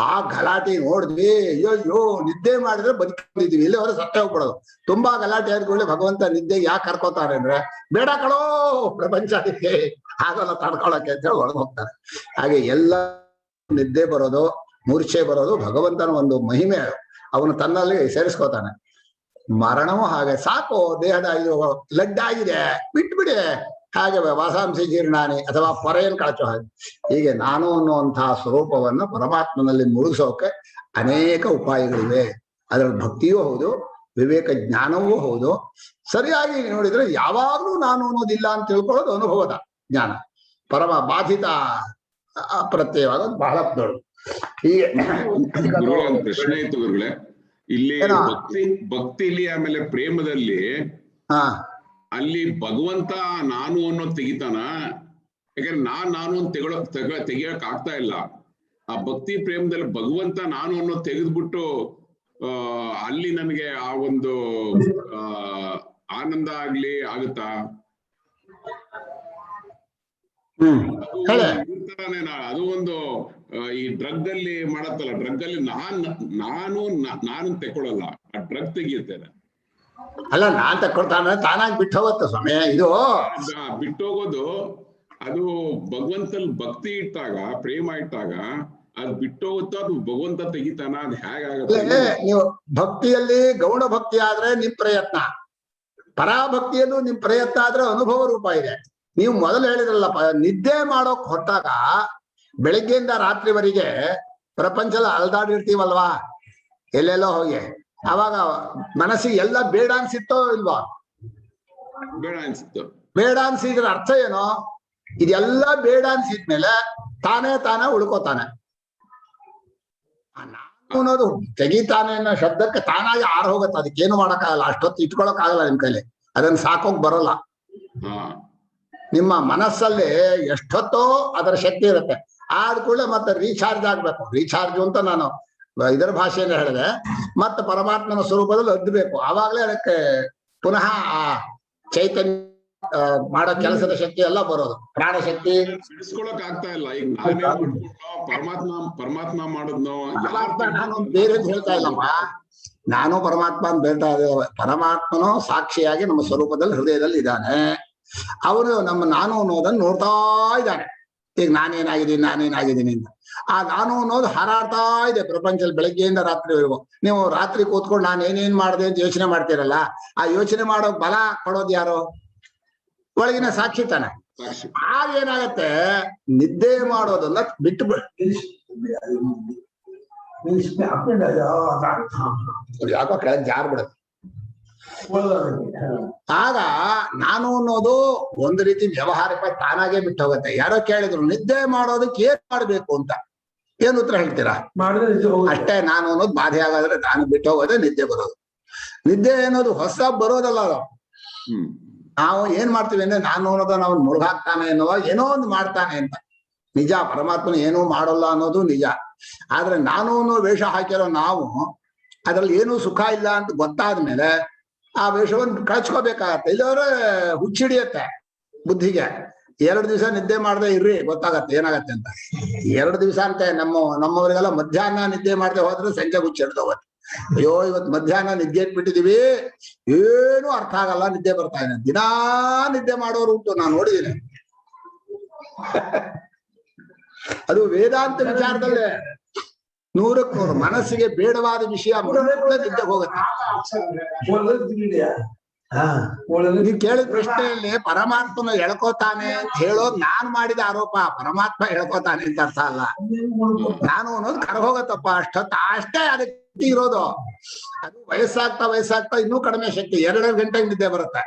A: ಆ ಗಲಾಟೆ ನೋಡಿದ್ವಿ, ಅಯ್ಯೋ ನಿದ್ದೆ ಮಾಡಿದ್ರೆ ಬದುಕಿದ್ದೀವಿ, ಇಲ್ಲಿ ಅವರ ಸತ್ತೇ ಹೋಗ್ಬಿಡೋದು. ತುಂಬಾ ಗಲಾಟೆ ಆದ್ಕೊಳ್ಳಿ ಭಗವಂತ ನಿದ್ದೆಗೆ ಯಾಕೆ ಕರ್ಕೋತಾರೆ ಅಂದ್ರೆ ಬೇಡ ಕಳೋ ಪ್ರಪಂಚ ಅದಕ್ಕೆ ಆಗಲ್ಲ ತಡ್ಕೊಳಕ್ಕೆ ಅಂತ ಹೇಳಿ ಒಳಗೆ ಹೋಗ್ತಾರೆ. ಹಾಗೆ ಎಲ್ಲ ನಿದ್ದೆ ಬರೋದು, ಮೂರ್ಛೆ ಬರೋದು ಭಗವಂತನ ಒಂದು ಮಹಿಮೆ, ಅವನು ತನ್ನಲ್ಲಿ ಸೇರಿಸ್ಕೋತಾನೆ. ಮರಣವೂ ಹಾಗೆ, ಸಾಕು ದೇಹದ ಇದು ಲಡ್ಡಾಗಿದೆ ಬಿಟ್ಬಿಡಿ, ಹಾಗೆ ವಾಸಾಂಸಿ ಜೀರ್ಣಾನಿ ಅಥವಾ ಪೊರೆಯನ್ನು ಕಳಚೋ ಹಾಗೆ. ಹೀಗೆ ನಾನು ಅನ್ನುವಂತಹ ಸ್ವರೂಪವನ್ನು ಪರಮಾತ್ಮನಲ್ಲಿ ಮುಳುಗಿಸೋಕೆ ಅನೇಕ ಉಪಾಯಗಳಿವೆ. ಅದರಲ್ಲಿ ಭಕ್ತಿಯೂ ಹೌದು, ವಿವೇಕ ಜ್ಞಾನವೂ ಹೌದು. ಸರಿಯಾಗಿ ನೋಡಿದ್ರೆ ಯಾವಾಗ್ಲೂ ನಾನು ಅನ್ನೋದಿಲ್ಲ ಅಂತ ತಿಳ್ಕೊಳ್ಳೋದು ಅನುಭವದ ಜ್ಞಾನ. ಪರಮ ಬಾಧಿತ ಅಪ್ರತ್ಯಯವಾದ ಬಹಳ ದೊಡ್ಡ. ಹೀಗೆ
D: ಪ್ರಶ್ನೆ ಇತ್ತು ಗುರುಗಳೇ, ಇಲ್ಲಿ ಭಕ್ತಿಲಿ ಆಮೇಲೆ ಪ್ರೇಮದಲ್ಲಿ ಅಲ್ಲಿ ಭಗವಂತ ನಾನು ಅನ್ನೋದು ತೆಗಿತಾನ? ಯಾಕಂದ್ರೆ ನಾನು ಅಂತ ತೆಗಿಯಕ್ ಆಗ್ತಾ ಇಲ್ಲ. ಆ ಭಕ್ತಿ ಪ್ರೇಮದಲ್ಲಿ ಭಗವಂತ ನಾನು ಅನ್ನೋದು ತೆಗೆದ್ಬಿಟ್ಟು ಅಲ್ಲಿ ನನಗೆ ಆ ಒಂದು ಆನಂದ ಆಗ್ಲಿ ಆಗುತ್ತಾ? ಅದು ಒಂದು ಈ ಡ್ರಗ್ ಅಲ್ಲಿ ಮಾಡತ್ತಲ್ಲ, ಡ್ರಗ್ ಅಲ್ಲಿ ನಾನು ತೆಕ್ಕೊಳ್ಳಲ್ಲ, ಆ ಡ್ರಗ್ ತೆಗಿಯುತ್ತೇನೆ.
A: ಅಲ್ಲ, ನಾನ್ ತಕ್ಕೊಳ್ತಾನೆ ತಾನಾಗಿ ಬಿಟ್ಟು ಹೋಗುತ್ತೆ ಸ್ವಾಮಿ. ಇದು
D: ಬಿಟ್ಟೋಗೋದು ಅದು ಭಗವಂತಲ್ಲಿ ಭಕ್ತಿ ಇಟ್ಟಾಗ, ಪ್ರೇಮ ಇಟ್ಟಾಗ ಅದು ಬಿಟ್ಟೋಗುತ್ತೋ ಅದು ಭಗವಂತ ತೆಗಿತಾನ? ಅದು ಹೇಗಾಗುತ್ತೆ?
A: ನೀವು ಭಕ್ತಿಯಲ್ಲಿ ಗೌಣ ಭಕ್ತಿ ಆದ್ರೆ ನಿಮ್ ಪ್ರಯತ್ನ, ಪರಾಭಕ್ತಿಯಲ್ಲೂ ನಿಮ್ ಪ್ರಯತ್ನ ಆದ್ರೆ ಅನುಭವ ರೂಪ ಇದೆ. ನೀವು ಮೊದಲು ಹೇಳಿದ್ರಲ್ಲಪ್ಪ, ನಿದ್ದೆ ಮಾಡೋಕ್ ಹೊಟ್ಟಾಗ ಬೆಳಿಗ್ಗೆಯಿಂದ ರಾತ್ರಿವರೆಗೆ ಪ್ರಪಂಚದ ಅಲ್ದಾಡಿರ್ತೀವಲ್ವಾ ಎಲ್ಲೆಲ್ಲೋ ಹೋಗಿ, ಅವಾಗ ಮನಸ್ಸಿಗೆ ಎಲ್ಲ ಬೇಡ ಅನ್ಸಿತ್ತೋ ಇಲ್ವಾ?
D: ಬೇಡ ಅನ್ಸಿತ್ತು.
A: ಬೇಡ ಅನ್ಸಿದ್ರ ಅರ್ಥ ಏನೋ? ಇದೆಲ್ಲ ಬೇಡ ಅನ್ಸಿದ್ಮೇಲೆ ತಾನೇ ಉಳ್ಕೋತಾನೆ. ನಾನು ಅನ್ನೋದು ತೆಗಿತಾನೆ ಅನ್ನೋ ಶಬ್ದಕ್ಕೆ ತಾನಾಗಿ ಆರ್ ಹೋಗುತ್ತೆ, ಅದಕ್ಕೇನು ಮಾಡಕ್ಕಾಗಲ್ಲ, ಅಷ್ಟೊತ್ತು ಇಟ್ಕೊಳಕ್ ಆಗಲ್ಲ ನಿಮ್ ಕೈಲಿ, ಅದನ್ನ ಸಾಕೋಕ್ ಬರಲ್ಲ. ನಿಮ್ಮ ಮನಸ್ಸಲ್ಲಿ ಎಷ್ಟೊತ್ತೋ ಅದರ ಶಕ್ತಿ ಇರುತ್ತೆ, ಆದ ಕೂಡಲೇ ಮತ್ತೆ ರೀಚಾರ್ಜ್ ಆಗ್ಬೇಕು. ರೀಚಾರ್ಜ್ ಅಂತ ನಾನು ಇದರ ಭಾಷೆಯಿಂದ ಹೇಳಿದೆ. ಮತ್ತೆ ಪರಮಾತ್ಮನ ಸ್ವರೂಪದಲ್ಲಿ ಅದ್ಬೇಕು, ಆವಾಗ್ಲೇ ಅದಕ್ಕೆ ಪುನಃ ಆ ಚೈತನ್ಯ ಮಾಡೋ ಕೆಲಸದ ಶಕ್ತಿ ಎಲ್ಲ ಬರೋದು, ಪ್ರಾಣ ಶಕ್ತಿ.
D: ಬಿಡಿಸ್ಕೊಳಕ್ ಆಗ್ತಾ ಇಲ್ಲ. ಈಗ ಪರಮಾತ್ಮ ಮಾಡೋದ್ನೋ
A: ನಾನು ಬೇರೆ ಹೇಳ್ತಾ ಇಲ್ಲಮ್ಮ, ನಾನು ಪರಮಾತ್ಮ ಅಂತ ಬೇಡ್ತಾ ಇದ್ದೇವೆ. ಪರಮಾತ್ಮನು ಸಾಕ್ಷಿಯಾಗಿ ನಮ್ಮ ಸ್ವರೂಪದಲ್ಲಿ ಹೃದಯದಲ್ಲಿ ಇದ್ದಾನೆ. ಅವನು ನಮ್ಮ ನಾನು ಅನ್ನೋದನ್ನು ನೋಡ್ತಾ ಇದ್ದಾನೆ. ಈಗ ನಾನೇನಾಗಿದ್ದೀನಿ ಅಂತ ಆ ನಾನು ಅನ್ನೋದು ಹಾರಾಡ್ತಾ ಇದೆ ಪ್ರಪಂಚದಲ್ಲಿ ಬೆಳಗ್ಗೆಯಿಂದ ರಾತ್ರಿವರೆಗೂ. ನೀವು ರಾತ್ರಿ ಕೂತ್ಕೊಂಡು ನಾನು ಏನೇನ್ ಮಾಡಿದೆ ಅಂತ ಯೋಚನೆ ಮಾಡ್ತೀರಲ್ಲ, ಆ ಯೋಚನೆ ಮಾಡೋ ಬಲ ಕೊಡೋದು ಯಾರು? ಒಳಗಿನ ಸಾಕ್ಷಿ ತಾನೆ. ಆಗ ಏನಾಗತ್ತೆ, ನಿದ್ದೆ ಮಾಡೋದನ್ನ ಬಿಟ್ಟು ಯಾಕೋ ಕೆಳಗೆ ಜಾರ್ ಬಿಡುತ್ತೆ. ಆಗ ನಾನು ಅನ್ನೋದು ಒಂದು ರೀತಿ ವ್ಯವಹಾರಿಕ ತಾನಾಗೆ ಬಿಟ್ಟು ಹೋಗುತ್ತೆ. ಯಾರೋ ಕೇಳಿದ್ರು ನಿದ್ದೆ ಮಾಡೋದಕ್ಕೆ ಏನ್ ಮಾಡ್ಬೇಕು ಅಂತ, ಏನ್ ಉತ್ತರ ಹೇಳ್ತೀರಾ? ಅಷ್ಟೇ, ನಾನು ಅನ್ನೋದು ಬಾಧೆ ಆಗಾದ್ರೆ ನಾನು ಬಿಟ್ಟು ಹೋಗೋದೇ ನಿದ್ದೆ ಬರೋದು. ನಿದ್ದೆ ಅನ್ನೋದು ಹೊಸ ಬರೋದಲ್ಲ. ಅದು ನಾವು ಏನ್ ಮಾಡ್ತೀವಿ ಅಂದ್ರೆ ನಾನು ಅನ್ನೋದ ನಾವು ಮುಳುಗಾಗ್ತಾನೆ ಅನ್ನೋವಾಗ ಏನೋ ಒಂದು ಮಾಡ್ತಾನೆ ಅಂತ. ನಿಜ, ಪರಮಾತ್ಮನ ಏನೂ ಮಾಡೋಲ್ಲ ಅನ್ನೋದು ನಿಜ. ಆದ್ರೆ ನಾನು ಅನ್ನೋ ವೇಷ ಹಾಕಿರೋ ನಾವು ಅದ್ರಲ್ಲಿ ಏನೂ ಸುಖ ಇಲ್ಲ ಅಂತ ಗೊತ್ತಾದ್ಮೇಲೆ ಆ ವೇಷವನ್ನು ಕಳ್ಸ್ಕೋಬೇಕಾಗತ್ತೆ. ಇಲ್ಲವ್ರೆ ಹುಚ್ಚಿಡಿಯತ್ತೆ ಬುದ್ಧಿಗೆ. 2 ದಿವಸ ನಿದ್ದೆ ಮಾಡದೆ ಇರ್ರಿ, ಗೊತ್ತಾಗತ್ತೆ ಏನಾಗತ್ತೆ ಅಂತ. 2 ದಿವಸ ಅಂತೆ ನಮ್ಮವರಿಗೆಲ್ಲ ಮಧ್ಯಾಹ್ನ ನಿದ್ದೆ ಮಾಡದೆ ಹೋದ್ರೆ ಸಂಜೆ ಹುಚ್ಚಿಡ್ದೋಗತ್ತೆ. ಅಯ್ಯೋ ಇವತ್ತು ಮಧ್ಯಾಹ್ನ ನಿದ್ದೆ ಇಟ್ಬಿಟ್ಟಿದೀವಿ, ಏನು ಅರ್ಥ ಆಗಲ್ಲ, ನಿದ್ದೆ ಬರ್ತಾ ಇದೆ. ದಿನಾ ನಿದ್ದೆ ಮಾಡೋರು ಉಂಟು, ನಾನು ನೋಡಿದ್ದೀನಿ. ಅದು ವೇದಾಂತ ವಿಚಾರದಲ್ಲೇ 100ಕ್ಕೆ 100 ಮನಸ್ಸಿಗೆ ಬೇಡವಾದ ವಿಷಯ ನಿದ್ದೆ ಹೋಗುತ್ತೆ. ನೀವ್ ಕೇಳಿದ ಪ್ರಶ್ನೆಯಲ್ಲಿ ಪರಮಾತ್ಮನ ಎಳ್ಕೋತಾನೆ ಅಂತ ಹೇಳೋದು ನಾನ್ ಮಾಡಿದ ಆರೋಪ. ಪರಮಾತ್ಮ ಎಳ್ಕೋತಾನೆ ಅಂತ ಅರ್ಥ ಅಲ್ಲ. ನಾನು ಅನ್ನೋದು ಕರಗೋಗತ್ತಪ್ಪ, ಅಷ್ಟೇ ಅದಕ್ಕೆ ಇರೋದು. ಅದು ವಯಸ್ಸಾಗ್ತಾ ಇನ್ನೂ ಕಡಿಮೆ ಶಕ್ತಿ. 2 ಗಂಟೆಗೆ ನಿದ್ದೆ ಬರುತ್ತೆ,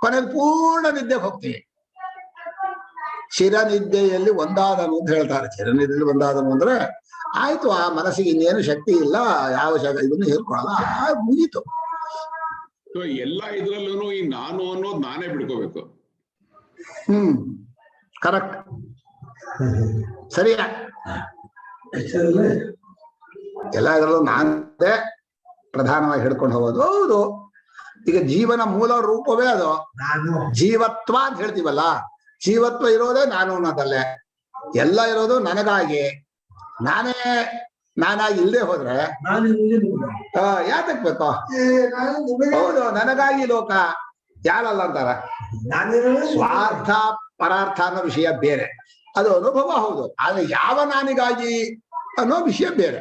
A: ಕೊನೆಗೆ ಪೂರ್ಣ ನಿದ್ದೆ ಹೋಗ್ತೀವಿ. ಚಿರನಿದ್ದೆಯಲ್ಲಿ ಒಂದಾದನು ಅಂತ ಹೇಳ್ತಾರೆ. ಚಿರನಿದ್ದೆಯಲ್ಲಿ ಒಂದಾದನು ಅಂದ್ರೆ ಆಯ್ತು, ಆ ಮನಸ್ಸಿಗೆ ಇನ್ನೇನು ಶಕ್ತಿ ಇಲ್ಲ, ಯಾವ ಇದನ್ನು ಹೇಳ್ಕೊಳಲ್ಲ, ಮುಗೀತು.
D: ಸೊ ಎಲ್ಲ ಇದ್ರಲ್ಲೂ ಈ ನಾನು ಅನ್ನೋದು ನಾನೇ ಬಿಡ್ಕೋಬೇಕು.
A: ಕರೆಕ್ಟ್, ಸರಿಯಾ? ಎಲ್ಲ ಇದ್ರಲ್ಲೂ ನಾನೇ ಪ್ರಧಾನವಾಗಿ ಹಿಡ್ಕೊಂಡು ಹೋಗೋದು. ಹೌದು, ಈಗ ಜೀವನ ಮೂಲ ರೂಪವೇ ಅದು ಜೀವತ್ವ ಅಂತ ಹೇಳ್ತೀವಲ್ಲ. ಜೀವತ್ವ ಇರೋದೇ ನಾನು ಅನ್ನೋದಲ್ಲೇ, ಎಲ್ಲ ಇರೋದು ನನಗಾಗಿ. ನಾನಾಗಿ ಇಲ್ಲದೆ ಹೋದ್ರೆ ಯಾತಕ್ ಬೇಕು? ಹೌದು, ನನಗಾಗಿ ಲೋಕ ಯಾರಲ್ಲ ಅಂತಾರ. ಸ್ವಾರ್ಥ ಪರಾರ್ಥ ಅನ್ನೋ ವಿಷಯ ಬೇರೆ, ಅದು ಅನುಭವ. ಹೌದು, ಆದ್ರೆ ಯಾವ ನಾನಿಗಾಗಿ ಅನ್ನೋ ವಿಷಯ ಬೇರೆ.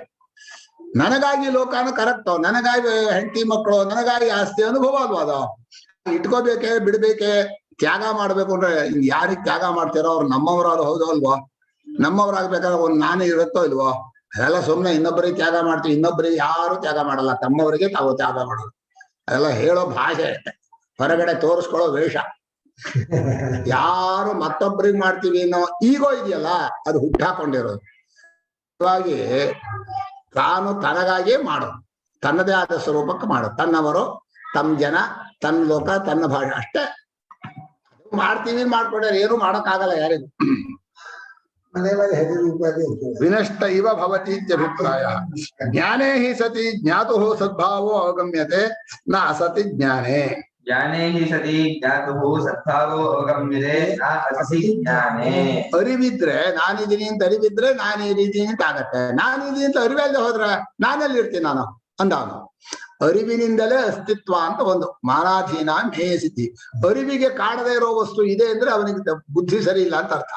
A: ನನಗಾಗಿ ಲೋಕನೂ ಕರೆಕ್ಟು, ನನಗಾಗಿ ಹೆಂಡತಿ ಮಕ್ಕಳು, ನನಗಾಗಿ ಆಸ್ತಿ ಅನುಭವ ಅಲ್ವಾ ಅದು. ಇಟ್ಕೋಬೇಕೆ ಬಿಡ್ಬೇಕೆ, ತ್ಯಾಗ ಮಾಡ್ಬೇಕು ಅಂದ್ರೆ ಯಾರಿಗೆ ತ್ಯಾಗ ಮಾಡ್ತಾರೋ ಅವ್ರು ನಮ್ಮವರಾದ್ರು ಹೌದು ಅಲ್ವೋ? ನಮ್ಮವರಾಗ್ಬೇಕಾದ್ರೆ ಒಂದ್ ನಾನೇ ಇರುತ್ತೋ ಇಲ್ವೋ? ಅದೆಲ್ಲ ಸುಮ್ನೆ ಇನ್ನೊಬ್ಬರಿಗೆ ತ್ಯಾಗ ಮಾಡ್ತೀವಿ, ಇನ್ನೊಬ್ಬರಿಗೆ ಯಾರು ತ್ಯಾಗ ಮಾಡಲ್ಲ, ತಮ್ಮವರಿಗೆ ತಾವು ತ್ಯಾಗ ಮಾಡೋದು. ಅದೆಲ್ಲ ಹೇಳೋ ಭಾಷೆ, ಹೊರಗಡೆ ತೋರಿಸ್ಕೊಳ್ಳೋ ವೇಷ. ಯಾರು ಮತ್ತೊಬ್ಬರಿಗೆ ಮಾಡ್ತೀವಿ ಅನ್ನೋ ಈಗೋ ಇದೆಯಲ್ಲ, ಅದು ಹುಟ್ಟಾಕೊಂಡಿರೋದು. ಹಾಗಾಗಿ ತಾನು ತನಗಾಗಿಯೇ ಮಾಡೋದು, ತನ್ನದೇ ಆದ ಸ್ವರೂಪಕ್ಕೆ ಮಾಡೋದು. ತನ್ನವರು, ತಮ್ಮ ಜನ, ತನ್ನ ಲೋಕ, ತನ್ನ ಭಾಷೆ ಅಷ್ಟೇ ಮಾಡ್ತೀವಿ. ಮಾಡ್ಕೊಂಡ್ರೆ ಏನು ಮಾಡಕ್ಕಾಗಲ್ಲ ಯಾರಿಗೂ. ವಿನಷ್ಟ ಇವ ಭವತಿ ಇತ್ಯಭಿಪ್ರಾಯ. ಜ್ಞಾನೇ ಹಿ ಸತಿ ಜ್ಞಾತು ಸದ್ಭಾವೋ ಅವಗಮ್ಯತೆ ನ ಅಸತಿ ಜ್ಞಾನೇ.
B: ಜ್ಞಾನೇ ಹಿ ಸತಿ ಜ್ಞಾತು ಸದ್ಭಾವೋ ಅವಗಮ್ಯತೆ ನ ಅಸತಿ ಜ್ಞಾನೇ.
A: ಅರಿವಿದ್ರೆ ನಾನಿದ್ದೀನಿ ಅಂತ ಅರಿವಿದ್ರೆ ನಾನಿದ್ದೀನಿ ಅಂತ ಆಗತ್ತೆ. ನಾನಿದ್ದೀನಿ ಅಂತ ಅರಿವಲ್ಲದೆ ಹೋದ್ರೆ ನಾನೆಲ್ಲಿ ಇರ್ತೀನಿ ನಾನು ಅಂದವನು. ಅರಿವಿನಿಂದಲೇ ಅಸ್ತಿತ್ವ ಅಂತ ಒಂದು ಮಾನಾಧೀನ ಮೇಸಿದ್ದಿ. ಅರಿವಿಗೆ ಕಾಣದೇ ಇರೋ ವಸ್ತು ಇದೆ ಅಂದ್ರೆ ಅವನಿಗೆ ಬುದ್ಧಿ ಸರಿ ಇಲ್ಲ ಅಂತ ಅರ್ಥ.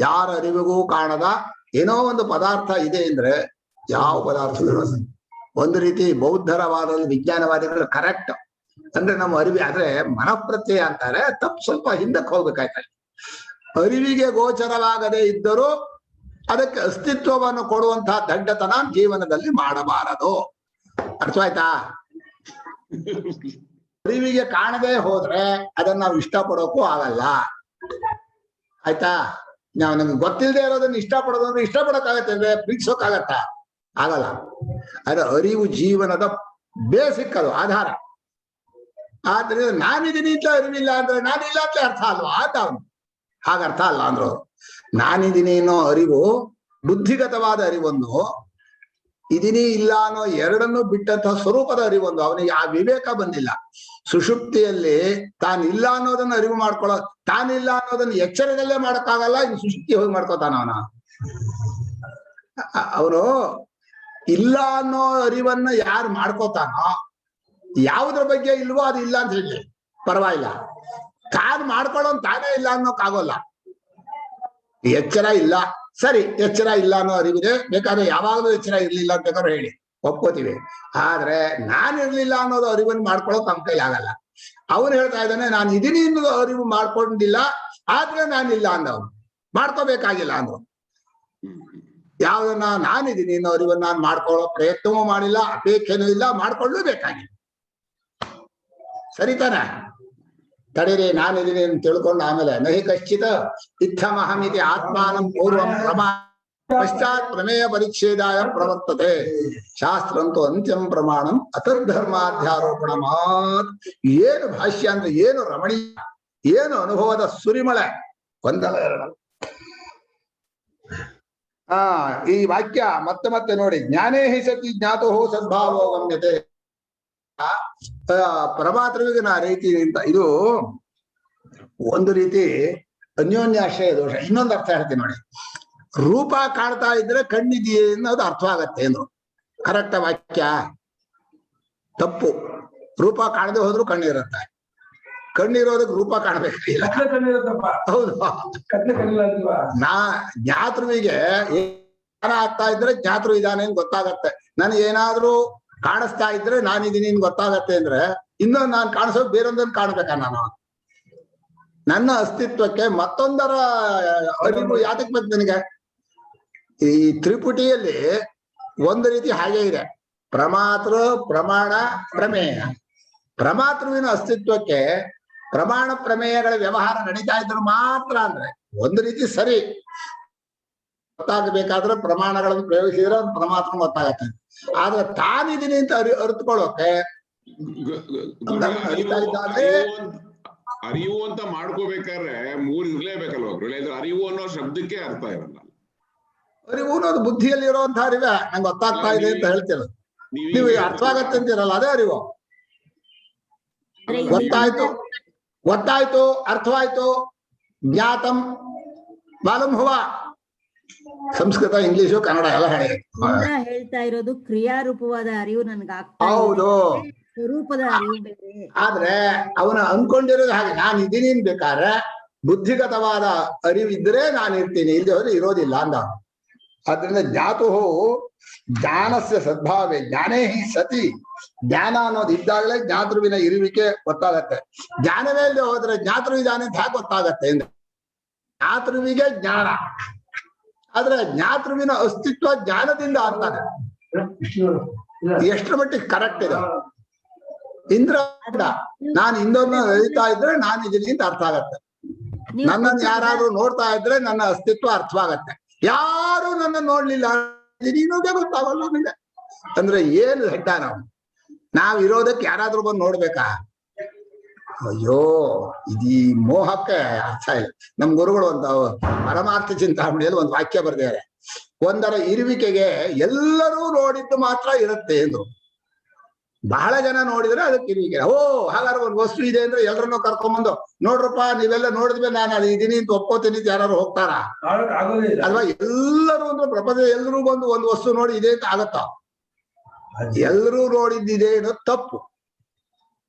A: ಯಾರ ಅರಿವಿಗೂ ಕಾಣದ ಏನೋ ಒಂದು ಪದಾರ್ಥ ಇದೆ ಅಂದ್ರೆ ಯಾವ ಪದಾರ್ಥಗಳು ಒಂದು ರೀತಿ ಬೌದ್ಧರ ವಾದದಲ್ಲಿ ವಿಜ್ಞಾನವಾದಿಗಳು ಕರೆಕ್ಟ್ ಅಂದ್ರೆ ನಮ್ಮ ಅರಿವಿ ಆದ್ರೆ ಮನಃಪ್ರತ್ಯಯ ಅಂತಾರೆ, ತಪ್ಪು ಸ್ವಲ್ಪ ಹಿಂದಕ್ಕೆ ಹೋಗ್ಬೇಕಾಯ್ತದೆ. ಅರಿವಿಗೆ ಗೋಚರವಾಗದೇ ಇದ್ದರೂ ಅದಕ್ಕೆ ಅಸ್ತಿತ್ವವನ್ನು ಕೊಡುವಂತಹ ದಡ್ಡತನ ಜೀವನದಲ್ಲಿ ಮಾಡಬಾರದು. ಅರ್ಥವಾಯ್ತಾ? ಅರಿವಿಗೆ ಕಾಣದೇ ಹೋದ್ರೆ ಅದನ್ನ ನಾವು ಇಷ್ಟಪಡೋಕ್ಕೂ ಆಗಲ್ಲ. ಆಯ್ತಾ? ನಾವು ನಮ್ಗೆ ಗೊತ್ತಿಲ್ಲದೆ ಇರೋದನ್ನ ಇಷ್ಟಪಡೋದು ಅಂದ್ರೆ ಇಷ್ಟಪಡೋಕ್ಕಾಗತ್ತೆ ಅಂದ್ರೆ ಪ್ರೀತಿಸೋಕ್ಕಾಗತ್ತ? ಆಗಲ್ಲ. ಅದ್ರ ಅರಿವು ಜೀವನದ ಬೇಸಿಕ್, ಅದು ಆಧಾರ. ಆದ್ರಿಂದ ನಾನಿದ್ದೀನಿ ಅಂತ ಅರಿವಿಲ್ಲ ಅಂದ್ರೆ ನಾನಿಲ್ಲ ಅಂತ ಅರ್ಥ ಅಲ್ವಾ ಅಂತ ಅವನು. ಹಾಗರ್ಥ ಅಲ್ಲ ಅಂದ್ರು. ನಾನಿದ್ದೀನಿ ಅನ್ನೋ ಅರಿವು ಬುದ್ಧಿಗತವಾದ ಅರಿವೊಂದು, ಇದೀನಿ ಇಲ್ಲ ಅನ್ನೋ ಎರಡನ್ನೂ ಬಿಟ್ಟಂತಹ ಸ್ವರೂಪದ ಅರಿವೊಂದು. ಅವನಿಗೆ ಆ ವಿವೇಕ ಬಂದಿಲ್ಲ. ಸುಷುಪ್ತಿಯಲ್ಲಿ ತಾನಿಲ್ಲ ಅನ್ನೋದನ್ನ ಅರಿವು ಮಾಡ್ಕೊಳ್ಳೋ, ತಾನಿಲ್ಲ ಅನ್ನೋದನ್ನ ಎಚ್ಚರದಲ್ಲೇ ಮಾಡಕ್ಕಾಗಲ್ಲ. ಇನ್ನು ಸುಷುಪ್ತಿ ಹೋಗಿ ಮಾಡ್ಕೋತಾನ ಅವನು. ಇಲ್ಲ ಅನ್ನೋ ಅರಿವನ್ನ ಯಾರು ಮಾಡ್ಕೋತಾನೋ, ಯಾವುದ್ರ ಬಗ್ಗೆ ಇಲ್ವೋ ಅದು ಇಲ್ಲ ಅಂತ ಹೇಳಿ ಪರವಾಗಿಲ್ಲ. ತಾನು ಮಾಡ್ಕೊಳ್ಳೋ ತಾನೇ ಇಲ್ಲ ಅನ್ನೋಕ್ಕಾಗೋಲ್ಲ. ಎಚ್ಚರ ಇಲ್ಲ, ಸರಿ, ಎಚ್ಚರ ಇಲ್ಲ ಅನ್ನೋ ಅರಿವಿದೆ, ಬೇಕಾದ್ರೆ ಯಾವಾಗಲೂ ಎಚ್ಚರ ಇರ್ಲಿಲ್ಲ ಅಂತ ಬೇಕಾದ್ರೂ ಹೇಳಿ ಒಪ್ಕೋತೀವಿ. ಆದ್ರೆ ನಾನಿರ್ಲಿಲ್ಲ ಅನ್ನೋದು ಅರಿವನ್ನು ಮಾಡ್ಕೊಳ್ಳೋಕ್ ನಮ್ಮ ಕೈಲಿ ಆಗಲ್ಲ. ಅವನು ಹೇಳ್ತಾ ಇದ್ದಾನೆ, ನಾನು ಇದೀನಿ ಅನ್ನೋದು ಅರಿವು ಮಾಡ್ಕೊಂಡಿಲ್ಲ, ಆದ್ರೆ ನಾನಿಲ್ಲ ಅಂದವನು. ಮಾಡ್ಕೋಬೇಕಾಗಿಲ್ಲ ಅಂದ್ರು. ಯಾವ್ದನ್ನ ನಾನಿದ್ದೀನಿ ಅನ್ನೋ ಅರಿವನ್ನ ನಾನು ಮಾಡ್ಕೊಳ್ಳೋ ಪ್ರಯತ್ನವೂ ಮಾಡಿಲ್ಲ, ಅಪೇಕ್ಷೆನೂ ಇಲ್ಲ, ಮಾಡ್ಕೊಳ್ಳೂ ಬೇಕಾಗಿಲ್ಲ. ಸರಿತಾನೆ? ತಡೀರಿ, ನಾನಿದ್ದೀನಿ ಅಂತ ತಿಳ್ಕೊಂಡು ಆಮೇಲೆ ನಹಿ ಕಶ್ಚಿತ ಇತ್ತಮಹಮಿತಿ ಆತ್ಮಾನಂ ಪೂರ್ವಂ ಪ್ರಮಾ ಪಶ್ಚಾತ್ ಪ್ರಮೇಯ ಪರಿಚ್ಛೇದಾಯ ಪ್ರವರ್ತತೆ. ಶಾಸ್ತ್ರಂತೂ ಅಂತ್ಯಂ ಪ್ರಮಾಣಂ ಅತರ್ಧರ್ಮಾಧ್ಯಾರೋಪಣ ಮಾತ್. ಏನು ಭಾಷ್ಯ ಅಂದ್ರೆ ಏನು ರಮಣೀಯ, ಏನು ಅನುಭವದ ಸುರಿಮಳೆ. ಒಂದಲ್ಲ ಎರಡಲ್ಲ. ಈ ವಾಕ್ಯ ಮತ್ತೆ ಮತ್ತೆ ನೋಡಿ. ಜ್ಞಾನೇ ಹಿ ಸತಿ ಜ್ಞಾತೋ ಸದ್ಭಾವೋ ಗಮ್ಯತೆ. ಪರಮಾತ್ಮವಿಗೆ ನಾ ರೀತಿ ಅಂತ, ಇದು ಒಂದು ರೀತಿ ಅನ್ಯೋನ್ಯಾಶ್ರಯ ದೋಷ. ಇನ್ನೊಂದು ಅರ್ಥ ಹೇಳ್ತೀನಿ ನೋಡಿ. ರೂಪ ಕಾಣ್ತಾ ಇದ್ರೆ ಕಣ್ಣಿದೆಯೇ ಅನ್ನೋದು ಅರ್ಥವಾಗತ್ತೆ ಏನು? ಕರೆಕ್ಟ ವಾಕ್ಯ? ತಪ್ಪು. ರೂಪ ಕಾಣದೆ ಹೋದ್ರು ಕಣ್ಣಿರುತ್ತೆ. ಕಣ್ಣಿರೋದಕ್ಕೆ ರೂಪ ಕಾಣಬೇಕಾಗಿಲ್ಲ. ಹೌದು. ಜ್ಞಾತೃವಿಗೆ ಏನ ಆಗ್ತಾ ಇದ್ರೆ ಜ್ಞಾತೃ ಇದ್ದಾನೆ ಅಂತ ಗೊತ್ತಾಗತ್ತೆ. ನನಗೆ ಏನಾದ್ರೂ ಕಾಣಿಸ್ತಾ ಇದ್ರೆ ನಾನಿದ್ದೀನಿ ಗೊತ್ತಾಗತ್ತೆ ಅಂದ್ರೆ ಇನ್ನೊಂದು ನಾನು ಕಾಣಿಸೋದು ಬೇರೊಂದನ್ನು ಕಾಣ್ಬೇಕಾ? ನಾನು ನನ್ನ ಅಸ್ತಿತ್ವಕ್ಕೆ ಮತ್ತೊಂದರ ಅರಿವು ಯಾತಕ್ ಬೇಕು ನನಗೆ? ಈ ತ್ರಿಪುಟಿಯಲ್ಲಿ ಒಂದು ರೀತಿ ಹಾಗೆ ಇದೆ. ಪ್ರಮಾತೃ, ಪ್ರಮಾಣ, ಪ್ರಮೇಯ. ಪ್ರಮಾತೃವಿನ ಅಸ್ತಿತ್ವಕ್ಕೆ ಪ್ರಮಾಣ ಪ್ರಮೇಯಗಳ ವ್ಯವಹಾರ ನಡೀತಾ ಇದ್ರು ಮಾತ್ರ ಅಂದ್ರೆ ಒಂದು ರೀತಿ ಸರಿ, ಗೊತ್ತಾಗಬೇಕಾದ್ರೆ ಪ್ರಮಾಣಗಳನ್ನು ಪ್ರಯೋಗಿಸಿದ್ರೆ ಒಂದು ಪರಮಾತ್ಮ ಗೊತ್ತಾಗತ್ತೆ. ಆದ್ರೆ ತಾನಿದ್ದೀನಿ ಅಂತ ಅರಿತುಕೊಳ್ಳೋಕೆ
D: ಅರಿವು ಅಂತ ಮಾಡ್ಕೋಬೇಕಾದ್ರೆ ಮೂರ್ ಇರ್ಲೇಬೇಕಲ್ವ ಗುರುಗಳೇ? ಅರಿವು ಅನ್ನೋ ಶಬ್ದಕ್ಕೆ ಅರ್ಥ ಇರಲ್ಲ.
A: ಅರಿವು ಅನ್ನೋದು ಬುದ್ಧಿಯಲ್ಲಿ ಇರುವಂತಹ ಅರಿವೆ, ನಂಗೆ ಗೊತ್ತಾಗ್ತಾ ಇದೆ ಅಂತ ಹೇಳ್ತೀರ ನೀವು, ಅರ್ಥವಾಗತ್ತೆ ಅಂತೀರಲ್ಲ, ಅದೇ ಅರಿವು. ಗೊತ್ತಾಯ್ತು ಅರ್ಥವಾಯ್ತು, ಜ್ಞಾತಂ ಮಾಲೂಮ್ ಹುವಾ. ಸಂಸ್ಕೃತ, ಇಂಗ್ಲಿಷು, ಕನ್ನಡ ಎಲ್ಲ
E: ಹೇಳ್ತಾ ಇರೋದು ಕ್ರಿಯಾರೂಪವಾದ ಅರಿವು ನನ್ಗೆ ಆಗ್ತಾ ಇದೆ.
A: ಹೌದು,
E: ಸ್ವರೂಪದ ಅರಿವು ಬೇರೆ.
A: ಆದ್ರೆ ಅವನ ಅನ್ಕೊಂಡಿರೋದು ಹಾಗೆ ನಾನು ಇದೀನಿ ಬೇಕಾದ್ರೆ ಬುದ್ಧಿಗತವಾದ ಅರಿವಿದ್ರೆ ನಾನು ಇರ್ತೀನಿ, ಇಲ್ಲದೆ ಹೋದ್ರೆ ಇರೋದಿಲ್ಲ ಅಂದ. ಆದ್ರಿಂದ ಜ್ಞಾತು ಜ್ಞಾನಸ್ಯ ಸದ್ಭಾವೇ ಜ್ಞಾನೇ ಹಿ ಸತಿ. ಜ್ಞಾನ ಅನ್ನೋದು ಇದ್ದಾಗಲೇ ಜ್ಞಾತೃವಿನ ಇರುವಿಕೆ ಗೊತ್ತಾಗತ್ತೆ. ಜ್ಞಾನವೇ ಇಲ್ಲದೆ ಹೋದ್ರೆ ಜ್ಞಾತೃ ಇದ್ದಾನೆ ಅಂತ ಹೇಗೆ ಗೊತ್ತಾಗತ್ತೆ ಅಂದ್ರೆ ಜ್ಞಾತೃವಿಗೆ ಜ್ಞಾನ, ಆದ್ರೆ ಜ್ಞಾತೃವಿನ ಅಸ್ತಿತ್ವ ಜ್ಞಾನದಿಂದ ಆಗ್ತಾನೆ. ಎಷ್ಟರ ಮಟ್ಟಿಗೆ ಕರೆಕ್ಟ್ ಇದೆ? ಇಂದ್ರ ನಾನು ಇಂದ್ರನ ಅರಿತಾ ಇದ್ರೆ ನಾನು ಇದೀನಿ ಅಂತ ಅರ್ಥ ಆಗತ್ತೆ. ನನ್ನನ್ನು ಯಾರಾದ್ರೂ ನೋಡ್ತಾ ಇದ್ರೆ ನನ್ನ ಅಸ್ತಿತ್ವ ಅರ್ಥವಾಗತ್ತೆ. ಯಾರು ನನ್ನ ನೋಡ್ಲಿಲ್ಲ ಇನ್ನೋದೇ ಗೊತ್ತಾಗಲ್ಲ ನನಗೆ ಅಂದ್ರೆ ಏನು ಹೆಡ್ಡ ನಾವ್ ಇರೋದಕ್ಕೆ ಯಾರಾದ್ರೂ ಬಂದು ನೋಡ್ಬೇಕಾ? ಅಯ್ಯೋ, ಇದೀ ಮೋಹಕ್ಕೆ ಅರ್ಥ ಇಲ್ಲ. ನಮ್ ಗುರುಗಳು ಒಂದು ಪರಮಾರ್ಥ ಚಿಂತಾಮಣಿಯಲ್ಲಿ ಒಂದು ವಾಕ್ಯ ಬರ್ದಿದ್ದಾರೆ, ಒಂದರ ಇರುವಿಕೆಗೆ ಎಲ್ಲರೂ ನೋಡಿದ್ದು ಮಾತ್ರ ಇರುತ್ತೆ ಎಂದು. ಬಹಳ ಜನ ನೋಡಿದ್ರೆ ಅದಕ್ಕೆ ಇರುವಿಕೆ. ಹಾಗಾದ್ರೆ ಒಂದು ವಸ್ತು ಇದೆ ಅಂದ್ರೆ ಎಲ್ಲರನ್ನೂ ಕರ್ಕೊಂಡ್ಬಂದು ನೋಡ್ರಪ್ಪ ನೀವೆಲ್ಲ ನೋಡಿದ್ಮೇಲೆ ನಾನು ಅದು ಇದೀನಿ ಅಂತ ಒಪ್ಕೋತೀನಿ ಯಾರು ಹೋಗ್ತಾರ? ಅಲ್ವಾ? ಎಲ್ಲರೂ ಅಂದ್ರೆ ಪ್ರಪಂಚ ಎಲ್ಲರೂ ಬಂದು ಒಂದು ವಸ್ತು ನೋಡಿ ಇದೆ ಅಂತ ಆಗತ್ತ? ಎಲ್ಲರೂ ನೋಡಿದ್ದಿದೆ ಅನ್ನೋದು ತಪ್ಪು.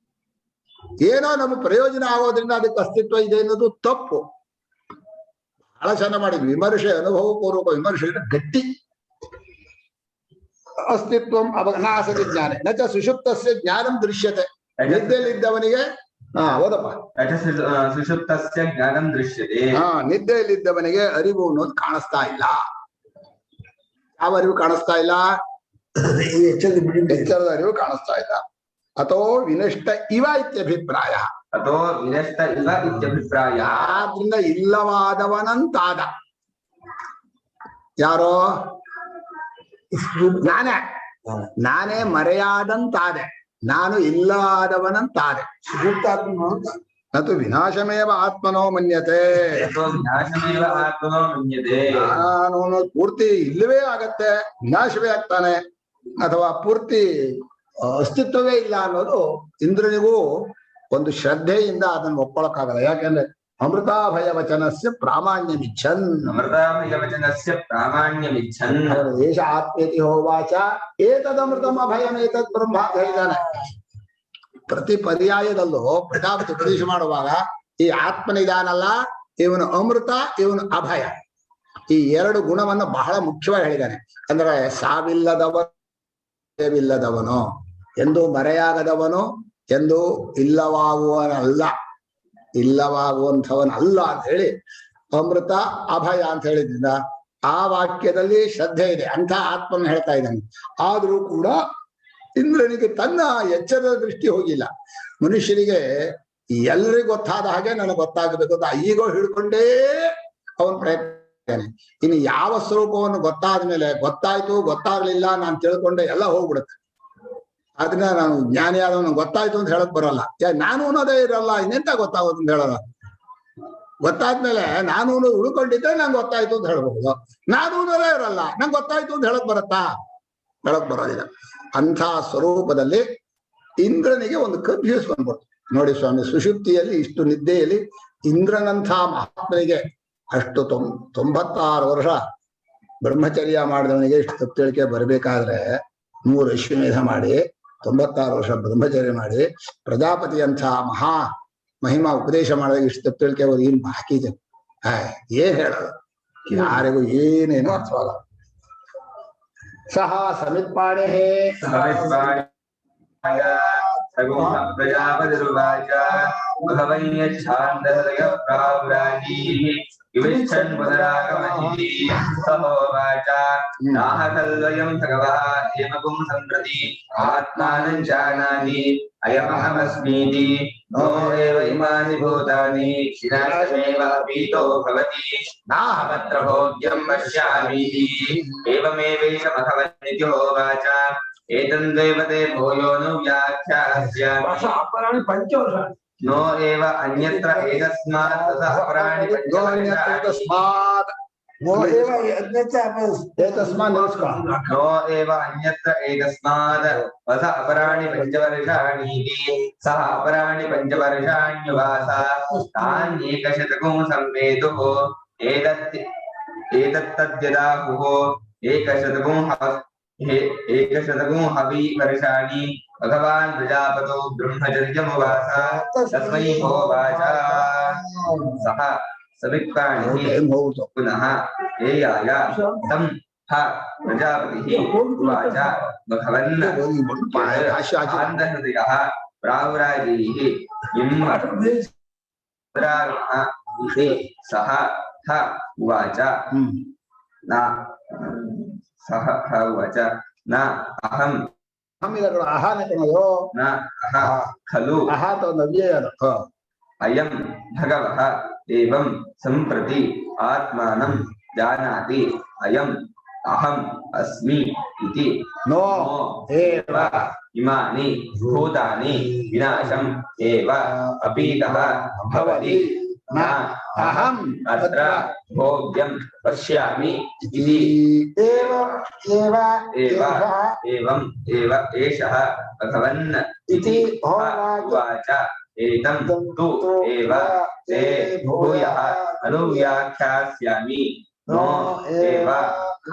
A: ಏನೋ ನಮ್ಗೆ ಪ್ರಯೋಜನ ಆಗೋದ್ರಿಂದ ಅದಕ್ಕೆ ಅಸ್ತಿತ್ವ ಇದೆ ಅನ್ನೋದು ತಪ್ಪು. ಬಹಳ ಚೆನ್ನಾಗಿ ಮಾಡಿದ್ವಿ ವಿಮರ್ಶೆ, ಅನುಭವಪೂರ್ವಕ ವಿಮರ್ಶೆ ಗಟ್ಟಿ. ಅಸ್ತಿತ್ವಂ ಅವನಾಸತಿ ಜ್ಞಾನ ನಚ ಸುಷುಪ್ತಸ್ಯ ಜ್ಞಾನಂ ದೃಶ್ಯತೆ. ನಿದ್ದೆಯಲ್ಲಿದ್ದವನಿಗೆ ಓದಪ್ಪ.
B: ಸುಷುಪ್ತಸ್ಯ ಜ್ಞಾನಂ ದೃಶ್ಯತೆ.
A: ನಿದ್ದೆಯಲ್ಲಿದ್ದವನಿಗೆ ಅರಿವು ಅನ್ನೋದು ಕಾಣಿಸ್ತಾ ಇಲ್ಲ. ಯಾವ ಅರಿವು ಕಾಣಿಸ್ತಾ ಇಲ್ಲ? ಎಚ್ಚರದ ಅರಿವು ಕಾಣಿಸ್ತಾ ಇಲ್ಲ. ಅಥೋ ವಿನಷ್ಟ ಇವ ಇತ್ಯಭಿಪ್ರಾಯ.
B: ಅಥೋ ವಿನಷ್ಟ ಇವ ಇತ್ಯಭಿಪ್ರಾಯ.
A: ಆದ್ರಿಂದ ಇಲ್ಲವಾದವನಂತಾದ. ಯಾರೋ? ನಾನೇ ಮರೆಯಾದಂತಾದೆ, ನಾನು ಇಲ್ಲವಾದವನಂತಾದೆ. ಅದು ವಿನಾಶಮೇವ ಆತ್ಮನೋ ಮನ್ಯತೆ. ನಾನು ಪೂರ್ತಿ ಇಲ್ಲವೇ ಆಗತ್ತೆ, ವಿನಾಶವೇ ಆಗ್ತಾನೆ, ಅಥವಾ ಪೂರ್ತಿ ಅಸ್ತಿತ್ವವೇ ಇಲ್ಲ ಅನ್ನೋದು ಇಂದ್ರನಿಗೂ ಒಂದು ಶ್ರದ್ಧೆಯಿಂದ ಅದನ್ನು ಒಪ್ಪಳಕ್ಕಾಗಲ್ಲ. ಯಾಕೆಂದ್ರೆ ಅಮೃತಾಭಯ ವಚನಸ್ಯ ಪ್ರಾಮಾಣ್ಯಮಿಚ್ಛನ್.
B: ಅಮೃತಾಭಯವಚನಸ್ಯ ಪ್ರಾಮಾಣ್ಯಮಿಚ್ಛನ್.
A: ಏಷ ಆತ್ಮೇತಿ ಹೋವಾಚ ಏತದಮೃತಂ ಅಭಯಂ ಏತದ್ ಬ್ರಹ್ಮ ಅಂತ ಹೇಳಿದ್ದಾನೆ. ಪ್ರತಿ ಪರ್ಯಾಯದಲ್ಲೂ ಪ್ರಜಾಪತಿ ಉಪದೇಶ ಮಾಡುವಾಗ ಈ ಆತ್ಮನಿದಾನಲ್ಲ, ಇವನು ಅಮೃತ, ಇವನು ಅಭಯ, ಈ ಎರಡು ಗುಣವನ್ನು ಬಹಳ ಮುಖ್ಯವಾಗಿ ಹೇಳಿದ್ದಾನೆ. ಅಂದ್ರೆ ಸಾವಿಲ್ಲದವನು, ಎಂದು ಮರೆಯಾಗದವನು, ಎಂದು ಇಲ್ಲವಾಗುವನಲ್ಲ, ಇಲ್ಲವಾಗುವಂಥವನಲ್ಲ ಅಂತ ಹೇಳಿ ಅಮೃತ ಅಭಯ ಅಂತ ಹೇಳಿದ್ರಿಂದ ಆ ವಾಕ್ಯದಲ್ಲಿ ಶ್ರದ್ಧೆ ಇದೆ. ಅಂಥ ಆತ್ಮನ ಹೇಳ್ತಾ ಇದ್ದಾನೆ. ಆದ್ರೂ ಕೂಡ ಇಂದ್ರನಿಗೆ ತನ್ನ ಎಚ್ಚರದ ದೃಷ್ಟಿ ಹೋಗಿಲ್ಲ. ಮನುಷ್ಯನಿಗೆ ಎಲ್ರಿಗೂ ಗೊತ್ತಾದ ಹಾಗೆ ನನಗೆ ಗೊತ್ತಾಗಬೇಕು ಅಂತ ಈಗೋ ಹಿಡ್ಕೊಂಡೇ ಅವನ್ ಪ್ರಯತ್ನ. ಇನ್ನು ಯಾವ ಸ್ವರೂಪವನ್ನು ಗೊತ್ತಾದ ಮೇಲೆ ಗೊತ್ತಾಯ್ತು ಗೊತ್ತಾಗ್ಲಿಲ್ಲ ನಾನು ತಿಳ್ಕೊಂಡೆ ಎಲ್ಲ ಹೋಗ್ಬಿಡುತ್ತೆ. ಅದನ್ನ ನಾನು ಜ್ಞಾನಿ ಆದವನು ಗೊತ್ತಾಯ್ತು ಅಂತ ಹೇಳಕ್ ಬರಲ್ಲ. ನಾನು ಅನ್ನೋದೇ ಇರಲ್ಲ, ಇನ್ನೆಂತ ಗೊತ್ತಾಗೋದು ಅಂತ ಹೇಳಲ್ಲ. ಗೊತ್ತಾದ್ಮೇಲೆ ನಾನು ಉಳ್ಕೊಂಡಿದ್ದೆ ನಂಗೆ ಗೊತ್ತಾಯ್ತು ಅಂತ ಹೇಳ್ಬಹುದು. ನಾನು ಅನ್ನೋದೇ ಇರಲ್ಲ, ನಂಗೆ ಗೊತ್ತಾಯ್ತು ಅಂತ ಹೇಳಕ್ ಬರತ್ತಾ? ಹೇಳಕ್ ಬರೋದಿಲ್ಲ. ಅಂಥ ಸ್ವರೂಪದಲ್ಲಿ ಇಂದ್ರನಿಗೆ ಒಂದು ಕನ್ಫ್ಯೂಸ್ ಬಂದ್ಬಿಡ್ತು. ನೋಡಿ ಸ್ವಾಮಿ, ಸುಷುಪ್ತಿಯಲ್ಲಿ ಇಷ್ಟು ನಿದ್ದೆಯಲ್ಲಿ ಇಂದ್ರನಂಥ ಮಹಾತ್ಮನಿಗೆ ಅಷ್ಟು 96 ವರ್ಷ ಬ್ರಹ್ಮಚರ್ಯ ಮಾಡಿದವನಿಗೆ ಇಷ್ಟು ತಪ್ಪುಳಿಕೆ ಬರ್ಬೇಕಾದ್ರೆ 3 ಅಶ್ವಮೇಧ ಮಾಡಿ 96 ವರ್ಷ ಬ್ರಹ್ಮಚರ್ಯ ಮಾಡಿ ಪ್ರಜಾಪತಿಯಂಥ ಮಹಾ ಮಹಿಮಾ ಉಪದೇಶ ಮಾಡಿದಾಗ ಇಷ್ಟು ತಪ್ಪುಳಿಕೆ ಅವ್ರು ಏನ್ ಬಾಕಿ ಇದೆ? ಏನ್ ಹೇಳೋದು? ಯಾರಿಗೂ ಏನೇನು ಅರ್ಥವಾಗಲ್ಲ. ಸಹ ಸಮಿತ್ಪಾಣೆ
B: ಪ್ರಜಾಪತಿರುವಾಚ भगवन्यच्छान्दहृदय प्रावराजीः युविच्छन् पुनरागमहि सहोवाच नाह खल्वयं भगवः हेमकुं सम्प्रति आत्मानं जानाति अयमहमस्मीति नो एव इमानि भूतानि विनाशमेव पीतो भवति नाहमत्र भोग्यं पश्यामीति एवमेवेश भगवन्नित्योवाच एतन्द्वैवते भूयो नु व्याख्यास्यामि
C: अपराणि पञ्चवर्षाणि
B: नो एव अन्यत्र एतस्मात् ततः अपराणि
A: तस्मात्
B: नो एव अन्यत्र एतस्मात् ततः अपराणि पञ्चवर्षाणीति सः अपराणि पञ्चवर्षाण्युवास तान्येकशतकं सम्पेतुः एतत्तद्यदाहुः एकशतकं हवि वर्षाणि भगवान् प्रजापतो ब्रह्मचर्यमुवास तस्मै होवाच सः सविप्राणिः पुनः एयाय तं ह प्रजापतिः उवाच भगवन् शान्तहृदयः प्रावराजीः इति सः ह उवाच न सः ह उवाच न अहं न अह खलु अयं भगवः एवं सम्प्रति आत्मानं जानाति अयम् अहम् अस्मि इति
A: नो
B: एव इमानि भूतानि विनाशम् एव अपीतः भवति न अहम् अत्र भोग्यं पश्यामि इति एवम् एव एषः भगवन् इति उवाच एतं तु एव ते भूयः अनुव्याख्यास्यामि नो एव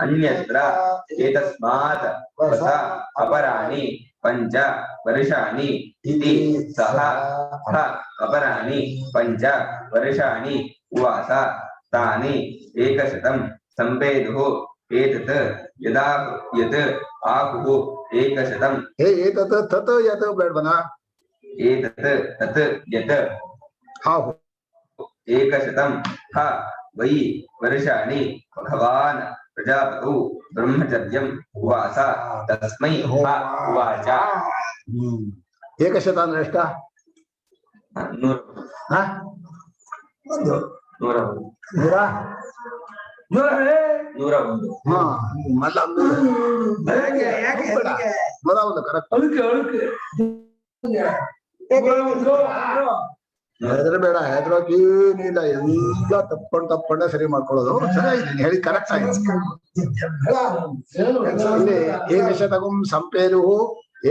B: अन्यत्र एतस्मात् ततः अपराणि पञ्च वर्षाणि इति सः ह अपराणि पञ्च वर्षाणि उवास तानि एकशतं सम्पेदुः एतत् यदा यत् आहुः एकशतं
A: एतत् तत् यत् बेड्वना
B: एतत् तत् यत्
A: आहुः
B: एकशतं ह वै वर्षाणि भगवान् प्रजापतौ ब्रह्मचर्यम् उवास तस्मै ह उवाच
A: एकशत ಅಂದ್ರೆ ಎಷ್ಟು 101 ಕರೆಕ್ಟ್ ಹೆದರಬೇಡ ಹೆದರೋಕ್ ಏನಿಲ್ಲ ಎಲ್ಲ ತಪ್ಕೊಂಡೆ ಸರಿ ಮಾಡ್ಕೊಳ್ಳೋದು ಸರಿಯಾಗಿದೆ ನೀನ್ ಹೇಳಿ ಕರೆಕ್ಟ್ ಆಗಿದೆ ಇಲ್ಲಿ ಏಕಶತಕಂ ಸಂಪೇದು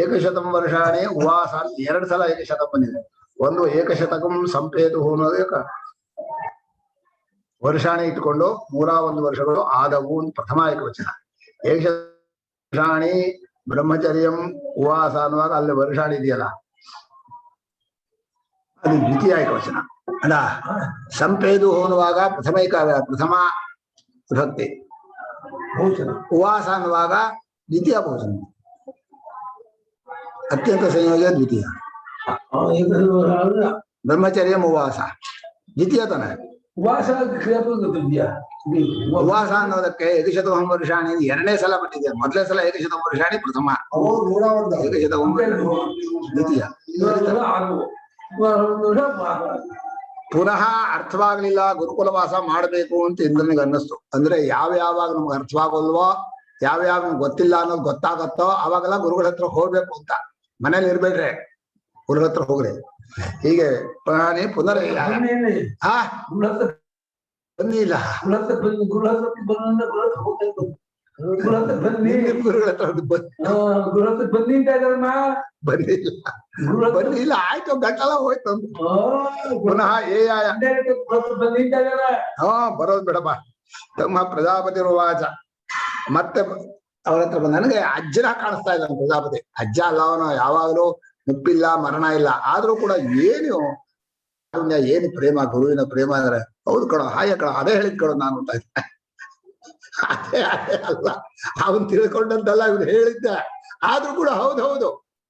A: ಏಕಶತಂ ವರ್ಷಾಣಿ ಉವಾಸ 2 ಸಲ ಏಕಶತಂ ಬಂದಿದೆ ಒಂದು ಏಕಶತಕಂ ಸಂಪೇದು ಅನ್ನೋದು ವರ್ಷಾಣಿ ಇಟ್ಕೊಂಡು 101 ವರ್ಷಗಳು ಆದವು ಪ್ರಥಮ ಏಕವಚನ ಏಕಶಾಣಿ ಬ್ರಹ್ಮಚರ್ಯಂ ಉವಾಸ ಅನ್ನುವಾಗ ಅಲ್ಲಿ ವರ್ಷಾಣಿ ಇದೆಯಲ್ಲ ಅದು ದ್ವಿತೀಯ ಏಕವಚನ ಅಲ್ಲ ಸಂಪೇದು ಅನ್ನುವಾಗ ಪ್ರಥಮ ವಿಭಕ್ತಿ ಉವಾಸ ಅನ್ನುವಾಗ ದ್ವಿತೀಯ ಬಹುವಚನ ಅತ್ಯಂತ ಸಂಯೋಗ ದ್ವಿತೀಯ ಬ್ರಹ್ಮಚರ್ಯಂ ಉವಾಸ ದ್ವಿತೀಯ ತಾನೆ ಉವಾಸ ಅನ್ನೋದಕ್ಕೆ ಏಕಶತಂ ವರ್ಷಾಣಿ 2ನೇ ಸಲ ಬಂದಿದೆ ಮೊದಲನೇ ಸಲ ಏಕಶತಂ ವರ್ಷಾಣಿ ಪ್ರಥಮ ಏಕಶತಂ ದ್ವಿತೀಯ ಪುನಃ ಅರ್ಥವಾಗ್ಲಿಲ್ಲ ಗುರುಕುಲವಾಸ ಮಾಡ್ಬೇಕು ಅಂತ ಇಂದ್ರನಿಗೆ ಅನ್ನಿಸ್ತು ಅಂದ್ರೆ ಯಾವ್ಯಾವಾಗ ನಮ್ಗೆ ಅರ್ಥವಾಗಲ್ವೋ ಯಾವ್ಯಾವ ಗೊತ್ತಿಲ್ಲ ಅನ್ನೋದು ಗೊತ್ತಾಗತ್ತೋ ಅವಾಗೆಲ್ಲ ಗುರುಗಳ ಹತ್ರ ಹೋಗ್ಬೇಕು ಅಂತ ಮನೇಲಿ ಇರ್ಬೇಡ್ರೆ ಗುರುಗಳ ಹತ್ರ ಹೋಗ್ರಿ ಹೀಗೆ ಪುನರ್ ಬಂದಿಲ್ಲ ಬಂದಿಲ್ಲ ಆಯ್ತು ಗಂಟಲ ಹೋಯ್ತು ಪುನಃ ಬರೋದು ಬಿಡಪ್ಪ ತಮ್ಮ ಪ್ರಜಾಪತಿ ವಾಚ ಮತ್ತೆ ಅವ್ರ ಹತ್ರ ಬಂದ ನನಗೆ ಅಜ್ಜನ ಕಾಣಿಸ್ತಾ ಇದ್ದಾನೆ ಪ್ರಜಾಪತಿ ಅಜ್ಜ ಅಲ್ಲ ಅವನು ಯಾವಾಗಲೂ ಮುಪ್ಪಿಲ್ಲ ಮರಣ ಇಲ್ಲ ಆದ್ರೂ ಕೂಡ ಏನು ಪ್ರೇಮ ಗುರುವಿನ ಪ್ರೇಮ ಅಂದ್ರೆ ಹೌದು ಕಣೋ ಹಾಯ ಕಣೋ ಅದೇ ಹೇಳಿದ್ ಕಣೋ ನಾನು ಅಂತ ಇದ್ದೆ ಅದೇ ಅಲ್ಲ ಅವನ್ ತಿಳ್ಕೊಂಡಂತಲ್ಲ ಇವ್ನು ಹೇಳಿದ್ದ ಆದ್ರೂ ಕೂಡ ಹೌದು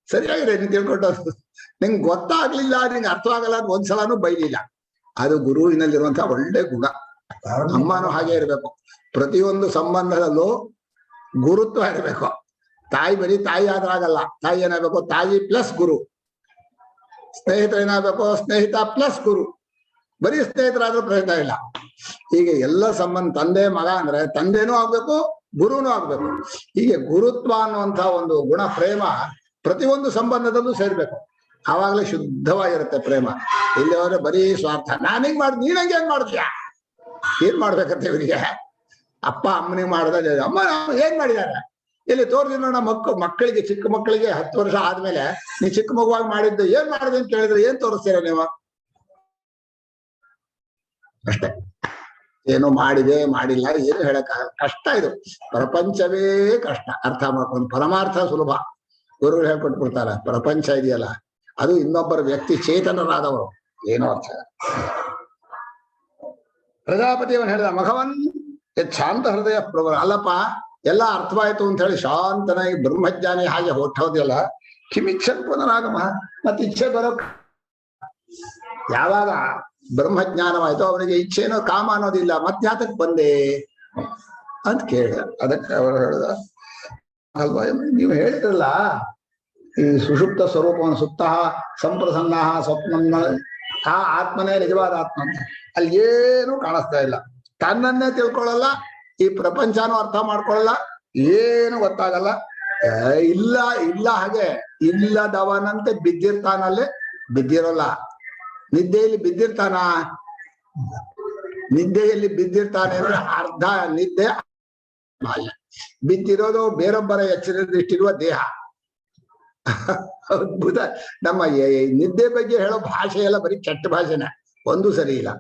A: ಸರಿಯಾಗಿದೆ ನೀನ್ ತಿಳ್ಕೊಂಡದ್ದು ನಿಂಗೆ ಗೊತ್ತಾಗ್ಲಿಲ್ಲ, ನಿಂಗೆ ಅರ್ಥವಾಗಲ್ಲ ಅಂತ ಒಂದ್ಸಲನೂ ಬೈಲಿಲ್ಲ. ಅದು ಗುರುವಿನಲ್ಲಿರುವಂತಹ ಒಳ್ಳೆ ಗುಣ. ಅಮ್ಮನೂ ಹಾಗೆ ಇರ್ಬೇಕು. ಪ್ರತಿಯೊಂದು ಸಂಬಂಧದಲ್ಲೂ ಗುರುತ್ವ ಇರಬೇಕು. ತಾಯಿ ಬರೀ ತಾಯಿ ಆದ್ರೆ ಆಗಲ್ಲ. ತಾಯಿ ಏನಾಗಬೇಕು? ತಾಯಿ ಪ್ಲಸ್ ಗುರು. ಸ್ನೇಹಿತರು ಏನಾಗಬೇಕು? ಸ್ನೇಹಿತ ಪ್ಲಸ್ ಗುರು. ಬರೀ ಸ್ನೇಹಿತರಾದ್ರೂ ಪ್ರಯತ್ನ ಇಲ್ಲ. ಹೀಗೆ ಎಲ್ಲ ಸಂಬಂಧ, ತಂದೆ ಮಗ ಅಂದ್ರೆ ತಂದೆನೂ ಆಗ್ಬೇಕು, ಗುರುನೂ ಆಗ್ಬೇಕು. ಹೀಗೆ ಗುರುತ್ವ ಅನ್ನುವಂತಹ ಒಂದು ಗುಣ, ಪ್ರೇಮ ಪ್ರತಿಯೊಂದು ಸಂಬಂಧದಲ್ಲೂ ಸೇರ್ಬೇಕು. ಆವಾಗಲೇ ಶುದ್ಧವಾಗಿರುತ್ತೆ ಪ್ರೇಮ. ಇಲ್ಲಿ ಹೋದ್ರೆ ಬರೀ ಸ್ವಾರ್ಥ. ನಾನು ಹಿಂಗ್ ಮಾಡ್ದು, ನೀನ್ ಹಂಗೆ ಹೆಂಗ್ ಮಾಡ್ತೀಯ? ಏನ್ ಮಾಡ್ಬೇಕಂತ ಇವರಿಗೆ? ಅಪ್ಪ ಅಮ್ಮನಿಗೆ ಮಾಡ್ದ, ಅಮ್ಮ ಏನ್ ಮಾಡಿದಾರೆ ಇಲ್ಲಿ ತೋರ್ಸಿ ನೋಡ. ಮಕ್ಕಳಿಗೆ, ಚಿಕ್ಕ ಮಕ್ಕಳಿಗೆ 10 ವರ್ಷ ಆದ್ಮೇಲೆ ನೀ ಚಿಕ್ಕ ಮಗುವಾಗಿ ಮಾಡಿದ್ದು ಏನ್ ಮಾಡಿದೆ ಅಂತ ಕೇಳಿದ್ರೆ ಏನ್ ತೋರಿಸ್ತೀರ ನೀವು? ಅಷ್ಟೇ. ಏನೋ ಮಾಡಿದೆ ಮಾಡಿಲ್ಲ ಏನು ಹೇಳಕ್ಕಾಗಲ್ಲ. ಕಷ್ಟ ಇದು. ಪ್ರಪಂಚವೇ ಕಷ್ಟ ಅರ್ಥ ಮಾಡ್ಕೊಂಡು. ಪರಮಾರ್ಥ ಸುಲಭ. ಗುರುಗಳು ಹೇಳ್ಕೊಟ್ಬಿಡ್ತಾರೆ. ಪ್ರಪಂಚ ಇದೆಯಲ್ಲ, ಅದು ಇನ್ನೊಬ್ಬರ ವ್ಯಕ್ತಿ ಚೇತನರಾದವರು, ಏನೋ ಅರ್ಥ. ಪ್ರಜಾಪತಿಯವನ್ ಹೇಳಿದ, ಮಘವನ್ ಶಾಂತ ಹೃದಯ ಪ್ರಭು. ಅಲ್ಲಪ್ಪ, ಎಲ್ಲ ಅರ್ಥವಾಯ್ತು ಅಂತ ಹೇಳಿ ಶಾಂತನಾಗಿ ಬ್ರಹ್ಮಜ್ಞಾನಿ ಹಾಗೆ ಹೊಟ್ಟೋದಿಲ್ಲ. ಕಿಮಿಚ್ಛನ್ ಪುನರಾಗಮ. ಮತ್ತೆ ಇಚ್ಛೆ ಬರೋ ಯಾವಾಗ ಬ್ರಹ್ಮಜ್ಞಾನವಾಯ್ತು ಅವನಿಗೆ ಇಚ್ಛೆನೋ ಕಾಮ ಅನ್ನೋದಿಲ್ಲ. ಮತ್ಯಾತಕ್ ಬಂದೆ ಅಂತ ಕೇಳಿದ. ಅದಕ್ಕೆ ಅವರು ಹೇಳ್ದ, ಅಲ್ವಾ ನೀವು ಹೇಳಿದ್ರಲ್ಲ, ಈ ಸುಷುಪ್ತ ಸ್ವರೂಪವನ್ನು ಸುಪ್ತ ಸಂಪ್ರಸನ್ನ ಸ್ವಪ್ನ ಆ ಆತ್ಮನೇ ನಿಜವಾದ ಆತ್ಮ ಅಂತ. ಅಲ್ಲಿ ಏನು ಕಾಣಿಸ್ತಾ ಇಲ್ಲ. ತನ್ನನ್ನೇ ತಿಳ್ಕೊಳ್ಳಲ್ಲ, ಈ ಪ್ರಪಂಚನೂ ಅರ್ಥ ಮಾಡ್ಕೊಳ್ಳಲ್ಲ, ಏನು ಗೊತ್ತಾಗಲ್ಲ. ಇಲ್ಲ ಇಲ್ಲ ಹಾಗೆ ಇಲ್ಲದವನಂತೆ ಬಿದ್ದಿರ್ತಾನಲ್ಲೇ, ಬಿದ್ದಿರೋಲ್ಲ. ನಿದ್ದೆಯಲ್ಲಿ ಬಿದ್ದಿರ್ತಾನ? ನಿದ್ದೆಯಲ್ಲಿ ಬಿದ್ದಿರ್ತಾನೆ ಅಂದ್ರೆ ಅರ್ಧ ನಿದ್ದೆ ಬಿದ್ದಿರೋದು ಬೇರೊಬ್ಬರ ಎಚ್ಚರದಷ್ಟಿರುವ ದೇಹ. ಅದ್ಭುತ. ನಮ್ಮ ನಿದ್ದೆ ಬಗ್ಗೆ ಹೇಳೋ ಭಾಷೆ ಎಲ್ಲ ಬರೀ ಕೆಟ್ಟ ಭಾಷೆನೆ, ಒಂದು ಸರಿ ಇಲ್ಲ.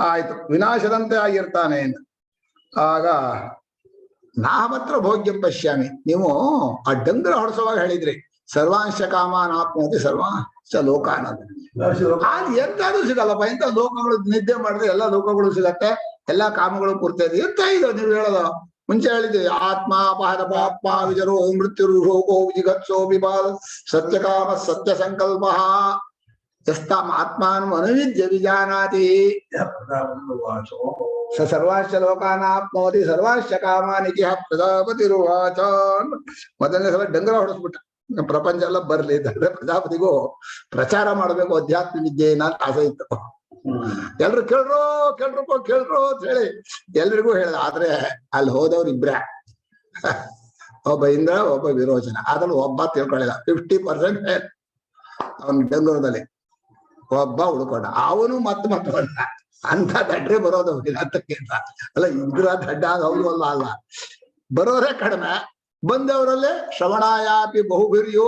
A: ಆಯ್ತು, ವಿನಾಶದಂತೆ ಆಗಿರ್ತಾನೆ. ಆಗ ನಾಮತ್ರ ಭೋಗ್ಯಂ ಪಶ್ಯಾಮಿ. ನೀವು ಆ ಡಂಗ್ರ ಹೊಡೆಸುವಾಗ ಹೇಳಿದ್ರಿ, ಸರ್ವಾಂಶ ಕಾಮಾನ್ ಆಪ್ನೋತಿ ಸರ್ವಾಂಶ ಲೋಕಾನ. ಅದು ಎಂತಾದ್ರೂ ಸಿಗಲ್ಲಪ್ಪ. ಎಂತ ಲೋಕಗಳು ನಿದ್ದೆ ಮಾಡಿದ್ರೆ ಎಲ್ಲ ಲೋಕಗಳು ಸಿಗತ್ತೆ, ಎಲ್ಲಾ ಕಾಮಗಳು ಪೂರ್ತೈತೆ. ಎಂತ ಇದು ನೀವು ಹೇಳೋದು? ಮುಂಚೆ ಹೇಳಿದ್ವಿ, ಆತ್ಮ ಅಪಹರ ಪಾಪ ವಿಜರೋ ಮೃತ್ಯು ಶೋಕೋ ವಿಜಿಗತ್ಸೋ ವಿಪಾದ ಸತ್ಯಕಾಮ ಸತ್ಯ ಸಂಕಲ್ಪ ಯಸ್ತಾಂ ಆತ್ಮಾನು ಅನುವಿದ್ಯ ವಿಜಾನಾತಿ ಸ ಸರ್ವಾಂಶ ಲೋಕಾನಾಪ್ನೋತಿ ಸರ್ವಾಂಶ ಕಾಮಾನಿತಿ ಪ್ರಜಾಪತಿರುವಾಚ. ಮೊದಲನೇ ಸಲ ಡಂಗರ ಹೊಡೆಸ್ಬಿಟ್ಟ. ಪ್ರಪಂಚ ಎಲ್ಲ ಬರ್ಲಿ ಅಂದ್ರೆ ಪ್ರಜಾಪತಿಗೂ ಪ್ರಚಾರ ಮಾಡ್ಬೇಕು ಅಧ್ಯಾತ್ಮ ವಿದ್ಯೆನ ಅಂತ ಆಸೆ ಇತ್ತು. ಎಲ್ರು ಕೇಳ್ರೋ ಕೇಳ್ರಪ್ಪ ಕೇಳ್ರೋ ಅಂತ ಹೇಳಿ ಎಲ್ರಿಗೂ ಹೇಳಿದ. ಆದ್ರೆ ಅಲ್ಲಿ ಹೋದವ್ರು ಇಬ್ರೇ, ಒಬ್ಬ ಇಂದ್ರ ಒಬ್ಬ ವಿರೋಚನ. ಅದ್ರಲ್ಲಿ ಒಬ್ಬ ತಿಳ್ಕೊಳ್ಳಿಲ್ಲ. 50% ಅವನ್ ಬೆಂಗಳೂರಲ್ಲಿ ಒಬ್ಬ ಉಳ್ಕೊಂಡ. ಅವನು ಮತ್ತೆ ಬಂದ. ಅಂತ ದಡ್ರೆ ಬರೋದು ಅಂತಕ್ಕಿಂತ ಅಲ್ಲ, ಇಂದ್ರ ದಡ್ಡ ಹೌದು ಅಲ್ಲ ಅಲ್ಲ, ಬರೋರೇ ಕಡಿಮೆ. ಬಂದವರಲ್ಲೇ ಶ್ರವಣಾಯಾಪಿ ಬಹುಭಿರ್ಯೋ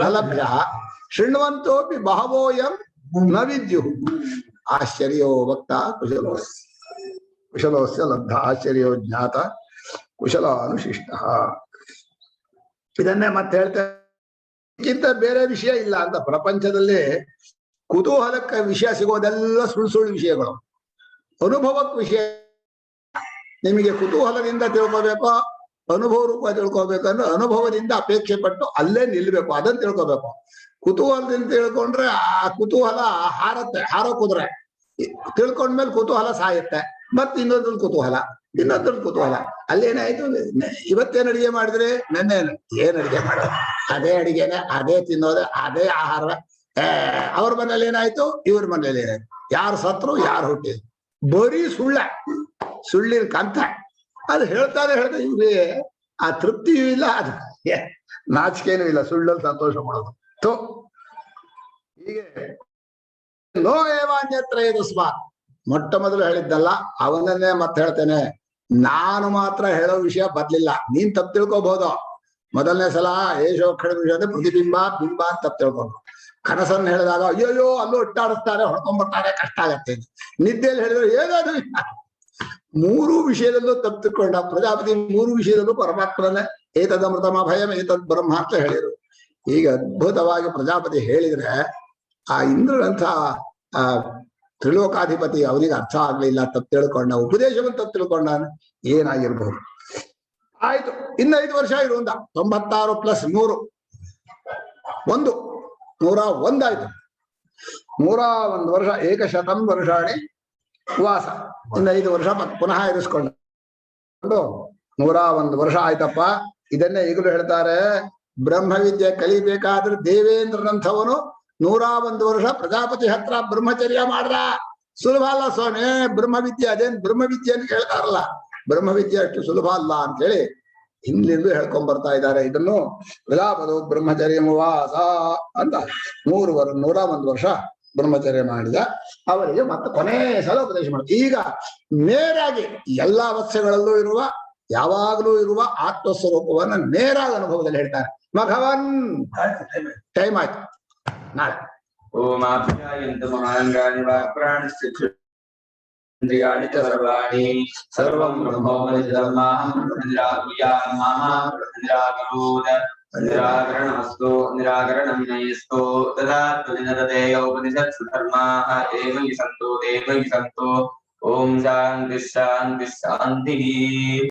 A: ನಲಭ್ಯ ಶೃಣ್ವಂತೋಪಿ ಬಹವೋಯಂ ನ ವಿದ್ಯು. ಆಶ್ಚರ್ಯೋ ವಕ್ತ ಕುಶಲೋಸ್ಯ ಲಬ್ಧ ಆಶ್ಚರ್ಯೋ ಜ್ಞಾತ ಕುಶಲಾನುಶಿಷ್ಟ. ಇದನ್ನೇ ಮತ್ತೆ ಹೇಳ್ತೇವೆ, ಇದಕ್ಕಿಂತ ಬೇರೆ ವಿಷಯ ಇಲ್ಲ ಅಂತ. ಪ್ರಪಂಚದಲ್ಲಿ ಕುತೂಹಲಕ್ಕೆ ವಿಷಯ ಸಿಗೋದೆಲ್ಲ ಸುಳ್ಳು ವಿಷಯಗಳು, ಅನುಭವಕ್ಕೆ ವಿಷಯ. ನಿಮಗೆ ಕುತೂಹಲದಿಂದ ತಿಳ್ಕೋಬೇಕು, ಅನುಭವ ರೂಪ ತಿಳ್ಕೊಬೇಕಂದ್ರೆ ಅನುಭವದಿಂದ ಅಪೇಕ್ಷೆ ಪಟ್ಟು ಅಲ್ಲೇ ನಿಲ್ಬೇಕು, ಅದನ್ನ ತಿಳ್ಕೊಬೇಕು. ಕುತೂಹಲದಿಂದ ತಿಳ್ಕೊಂಡ್ರೆ ಆ ಕುತೂಹಲ ಹಾರೋ ಕುದುರೆ. ತಿಳ್ಕೊಂಡ್ಮೇಲೆ ಕುತೂಹಲ ಸಾಯುತ್ತೆ. ಮತ್ತೆ ಇನ್ನೊಂದ್ರಲ್ಲಿ ಕುತೂಹಲ, ಇನ್ನೊಂದ್ರಲ್ಲಿ ಕುತೂಹಲ. ಅಲ್ಲೇನಾಯ್ತು, ಇವತ್ತೇನ್ ಅಡಿಗೆ ಮಾಡಿದ್ರೆ, ನೆನ್ನೆ ಏನ್ ಅಡಿಗೆ ಮಾಡೋದು, ಅದೇ ಅಡಿಗೆನೆ, ಅದೇ ತಿನ್ನೋದೆ, ಅದೇ ಆಹಾರವೇ. ಅವ್ರ ಮನೇಲಿ ಏನಾಯ್ತು, ಇವ್ರ ಮನೇಲಿ ಏನಾಯ್ತು, ಯಾರು ಸತ್ರು ಯಾರು ಹುಟ್ಟಿದ್ರು, ಬರೀ ಸುಳ್ಳಿನ ಕಂತ. ಅದು ಹೇಳ್ತಾರೆ ಇವ್ರಿಗೆ ಆ ತೃಪ್ತಿಯೂ ಇಲ್ಲ, ಅದು ನಾಚಿಕೆನೂ ಇಲ್ಲ. ಸುಳ್ಳಲ್ಲಿ ಸಂತೋಷ ಮಾಡೋದು ಹೀಗೆ. ಲೋ ಏವಾನ್ಯತ್ರ ಇದು ಸ್ಮಾತ್. ಮೊಟ್ಟ ಮೊದಲು ಹೇಳಿದ್ದಲ್ಲ, ಅವನನ್ನೇ ಮತ್ತೆ ಹೇಳ್ತೇನೆ. ನಾನು ಮಾತ್ರ ಹೇಳೋ ವಿಷಯ ಬದ್ಲಿಲ್ಲ. ನೀನ್ ತಪ್ಪು ತಿಳ್ಕೊಬಹುದು. ಮೊದಲನೇ ಸಲ ಏಷೋಕ್ಷಣ ವಿಷಯ ಅಂದ್ರೆ ಪ್ರತಿಬಿಂಬ ಬಿಂಬ ಅಂತ ತಪ್ಪು ತಿಳ್ಕೊಂಡು. ಕನಸನ್ನು ಹೇಳಿದಾಗ ಅಯ್ಯೋ ಅಲ್ಲೂ ಒಟ್ಟಾಡಿಸ್ತಾರೆ, ಹೊಡ್ಕೊಂಡ್ಬರ್ತಾರೆ, ಕಷ್ಟ ಆಗತ್ತೆ. ನಿದ್ದೆಯಲ್ಲಿ ಹೇಳಿದ್ರೆ ಏನಾದ್ರು ಇಲ್ಲ. 3 ವಿಷಯದಲ್ಲೂ ತಪ್ಪು ತಿಳ್ಕೊಂಡ ಪ್ರಜಾಪತಿ. 3 ವಿಷಯದಲ್ಲೂ ಪರಮಾತ್ಮನೇ ಏತದ್ ಅಮೃತಮ ಭಯಂ ಏತದ್ ಬ್ರಹ್ಮ ಅಂತ ಹೇಳಿದ್ರು. ಈಗ ಅದ್ಭುತವಾಗಿ ಪ್ರಜಾಪತಿ ಹೇಳಿದ್ರೆ ಆ ಇಂದ್ರನಂಥ ಆ ತ್ರಿಲೋಕಾಧಿಪತಿ ಅವನಿಗೆ ಅರ್ಥ ಆಗ್ಲಿಲ್ಲ, ತಪ್ಪು ತಿಳ್ಕೊಂಡ. ಉಪದೇಶವನ್ನು ತಪ್ಪು ತಿಳ್ಕೊಂಡ. ಏನಾಗಿರ್ಬಹುದು? ಆಯ್ತು, ಇನ್ನು 5 ವರ್ಷ ಇರುವಂತ 96 + 3 1 101 ಆಯ್ತು. 101 ವರ್ಷ, ಏಕಶತಂ ವರ್ಷಾಣಿ ವಾಸ. ಇನ್ನು 5 ವರ್ಷ ಪುನಃ ಇರಿಸ್ಕೊಂಡು 101 ವರ್ಷ ಆಯ್ತಪ್ಪ. ಇದನ್ನೇ ಈಗಲೂ ಹೇಳ್ತಾರೆ, ಬ್ರಹ್ಮವಿದ್ಯೆ ಕಲಿಬೇಕಾದ್ರೆ ದೇವೇಂದ್ರನಂಥವನು 101 ವರ್ಷ ಪ್ರಜಾಪತಿ ಹತ್ರ ಬ್ರಹ್ಮಚರ್ಯ ಮಾಡ್ದ. ಸುಲಭ ಅಲ್ಲ ಸ್ವಾಮಿ ಬ್ರಹ್ಮವಿದ್ಯೆ. ಅದೇನ್ ಬ್ರಹ್ಮವಿದ್ಯೆ ಅಂತ ಹೇಳ್ತಾರಲ್ಲ, ಬ್ರಹ್ಮವಿದ್ಯೆ ಅಷ್ಟು ಸುಲಭ ಅಲ್ಲ ಅಂತ ಹೇಳಿ ಹಿಂದಿಂದಲೂ ಹೇಳ್ಕೊಂಡ್ ಬರ್ತಾ ಇದ್ದಾರೆ. ಇದನ್ನು ಪ್ರಜಾಪತಿ ಬ್ರಹ್ಮಚರ್ಯ ವಾಸ ಅಂತ 101 ವರ್ಷ ಬ್ರಹ್ಮಚರ್ಯ ಮಾಡಿದ. ಅವರಿಗೆ ಮತ್ತೆ ಕೊನೆ ಸಲ ಉಪದೇಶ ಮಾಡಿದ. ಈಗ ನೇರಾಗಿ ಎಲ್ಲಾ ಅವಸ್ಥೆಗಳಲ್ಲೂ ಇರುವ, ಯಾವಾಗಲೂ ಇರುವ ಆತ್ಮಸ್ವರೂಪವನ್ನ ನೇರಾದ ಅನುಭವದಲ್ಲಿ ಹೇಳ್ತಾರೆ. ಮಘವನ್ ಟೈಮ್ ಆಯ್ತು, ನಾಳೆ.
B: ಓಂ ಆಪ್ಯಾಯಂತು ಮಹಾಂಗಾನಿ ವಾಕ್ಪ್ರಾಣಶ್ಚಕ್ಷುಂದ್ರಿಯಾಣಿ ಚ ಸರ್ವಾಣಿ ಸರ್ವಂ ಬ್ರಹ್ಮೋಪನಿಷದರ್ಮಾಹಂ ನಿರಾಕುರ್ಯಾಂ ಮಾಮ ನಿರಾಕರೋತ್ ನಿರಾಕರಣಮಸ್ತು ನಿರಾಕರಣಂ ನಯಸ್ತು ತದಾತ್ಮನಿನದತೆ ಉಪನಿಷತ್ಸು ಧರ್ಮಾಃ ಏವಂ ಸಂತೋ ಓಂ ಶಾಂತಿ ಶಾಂತಿ ಶಾಂತಿಃ.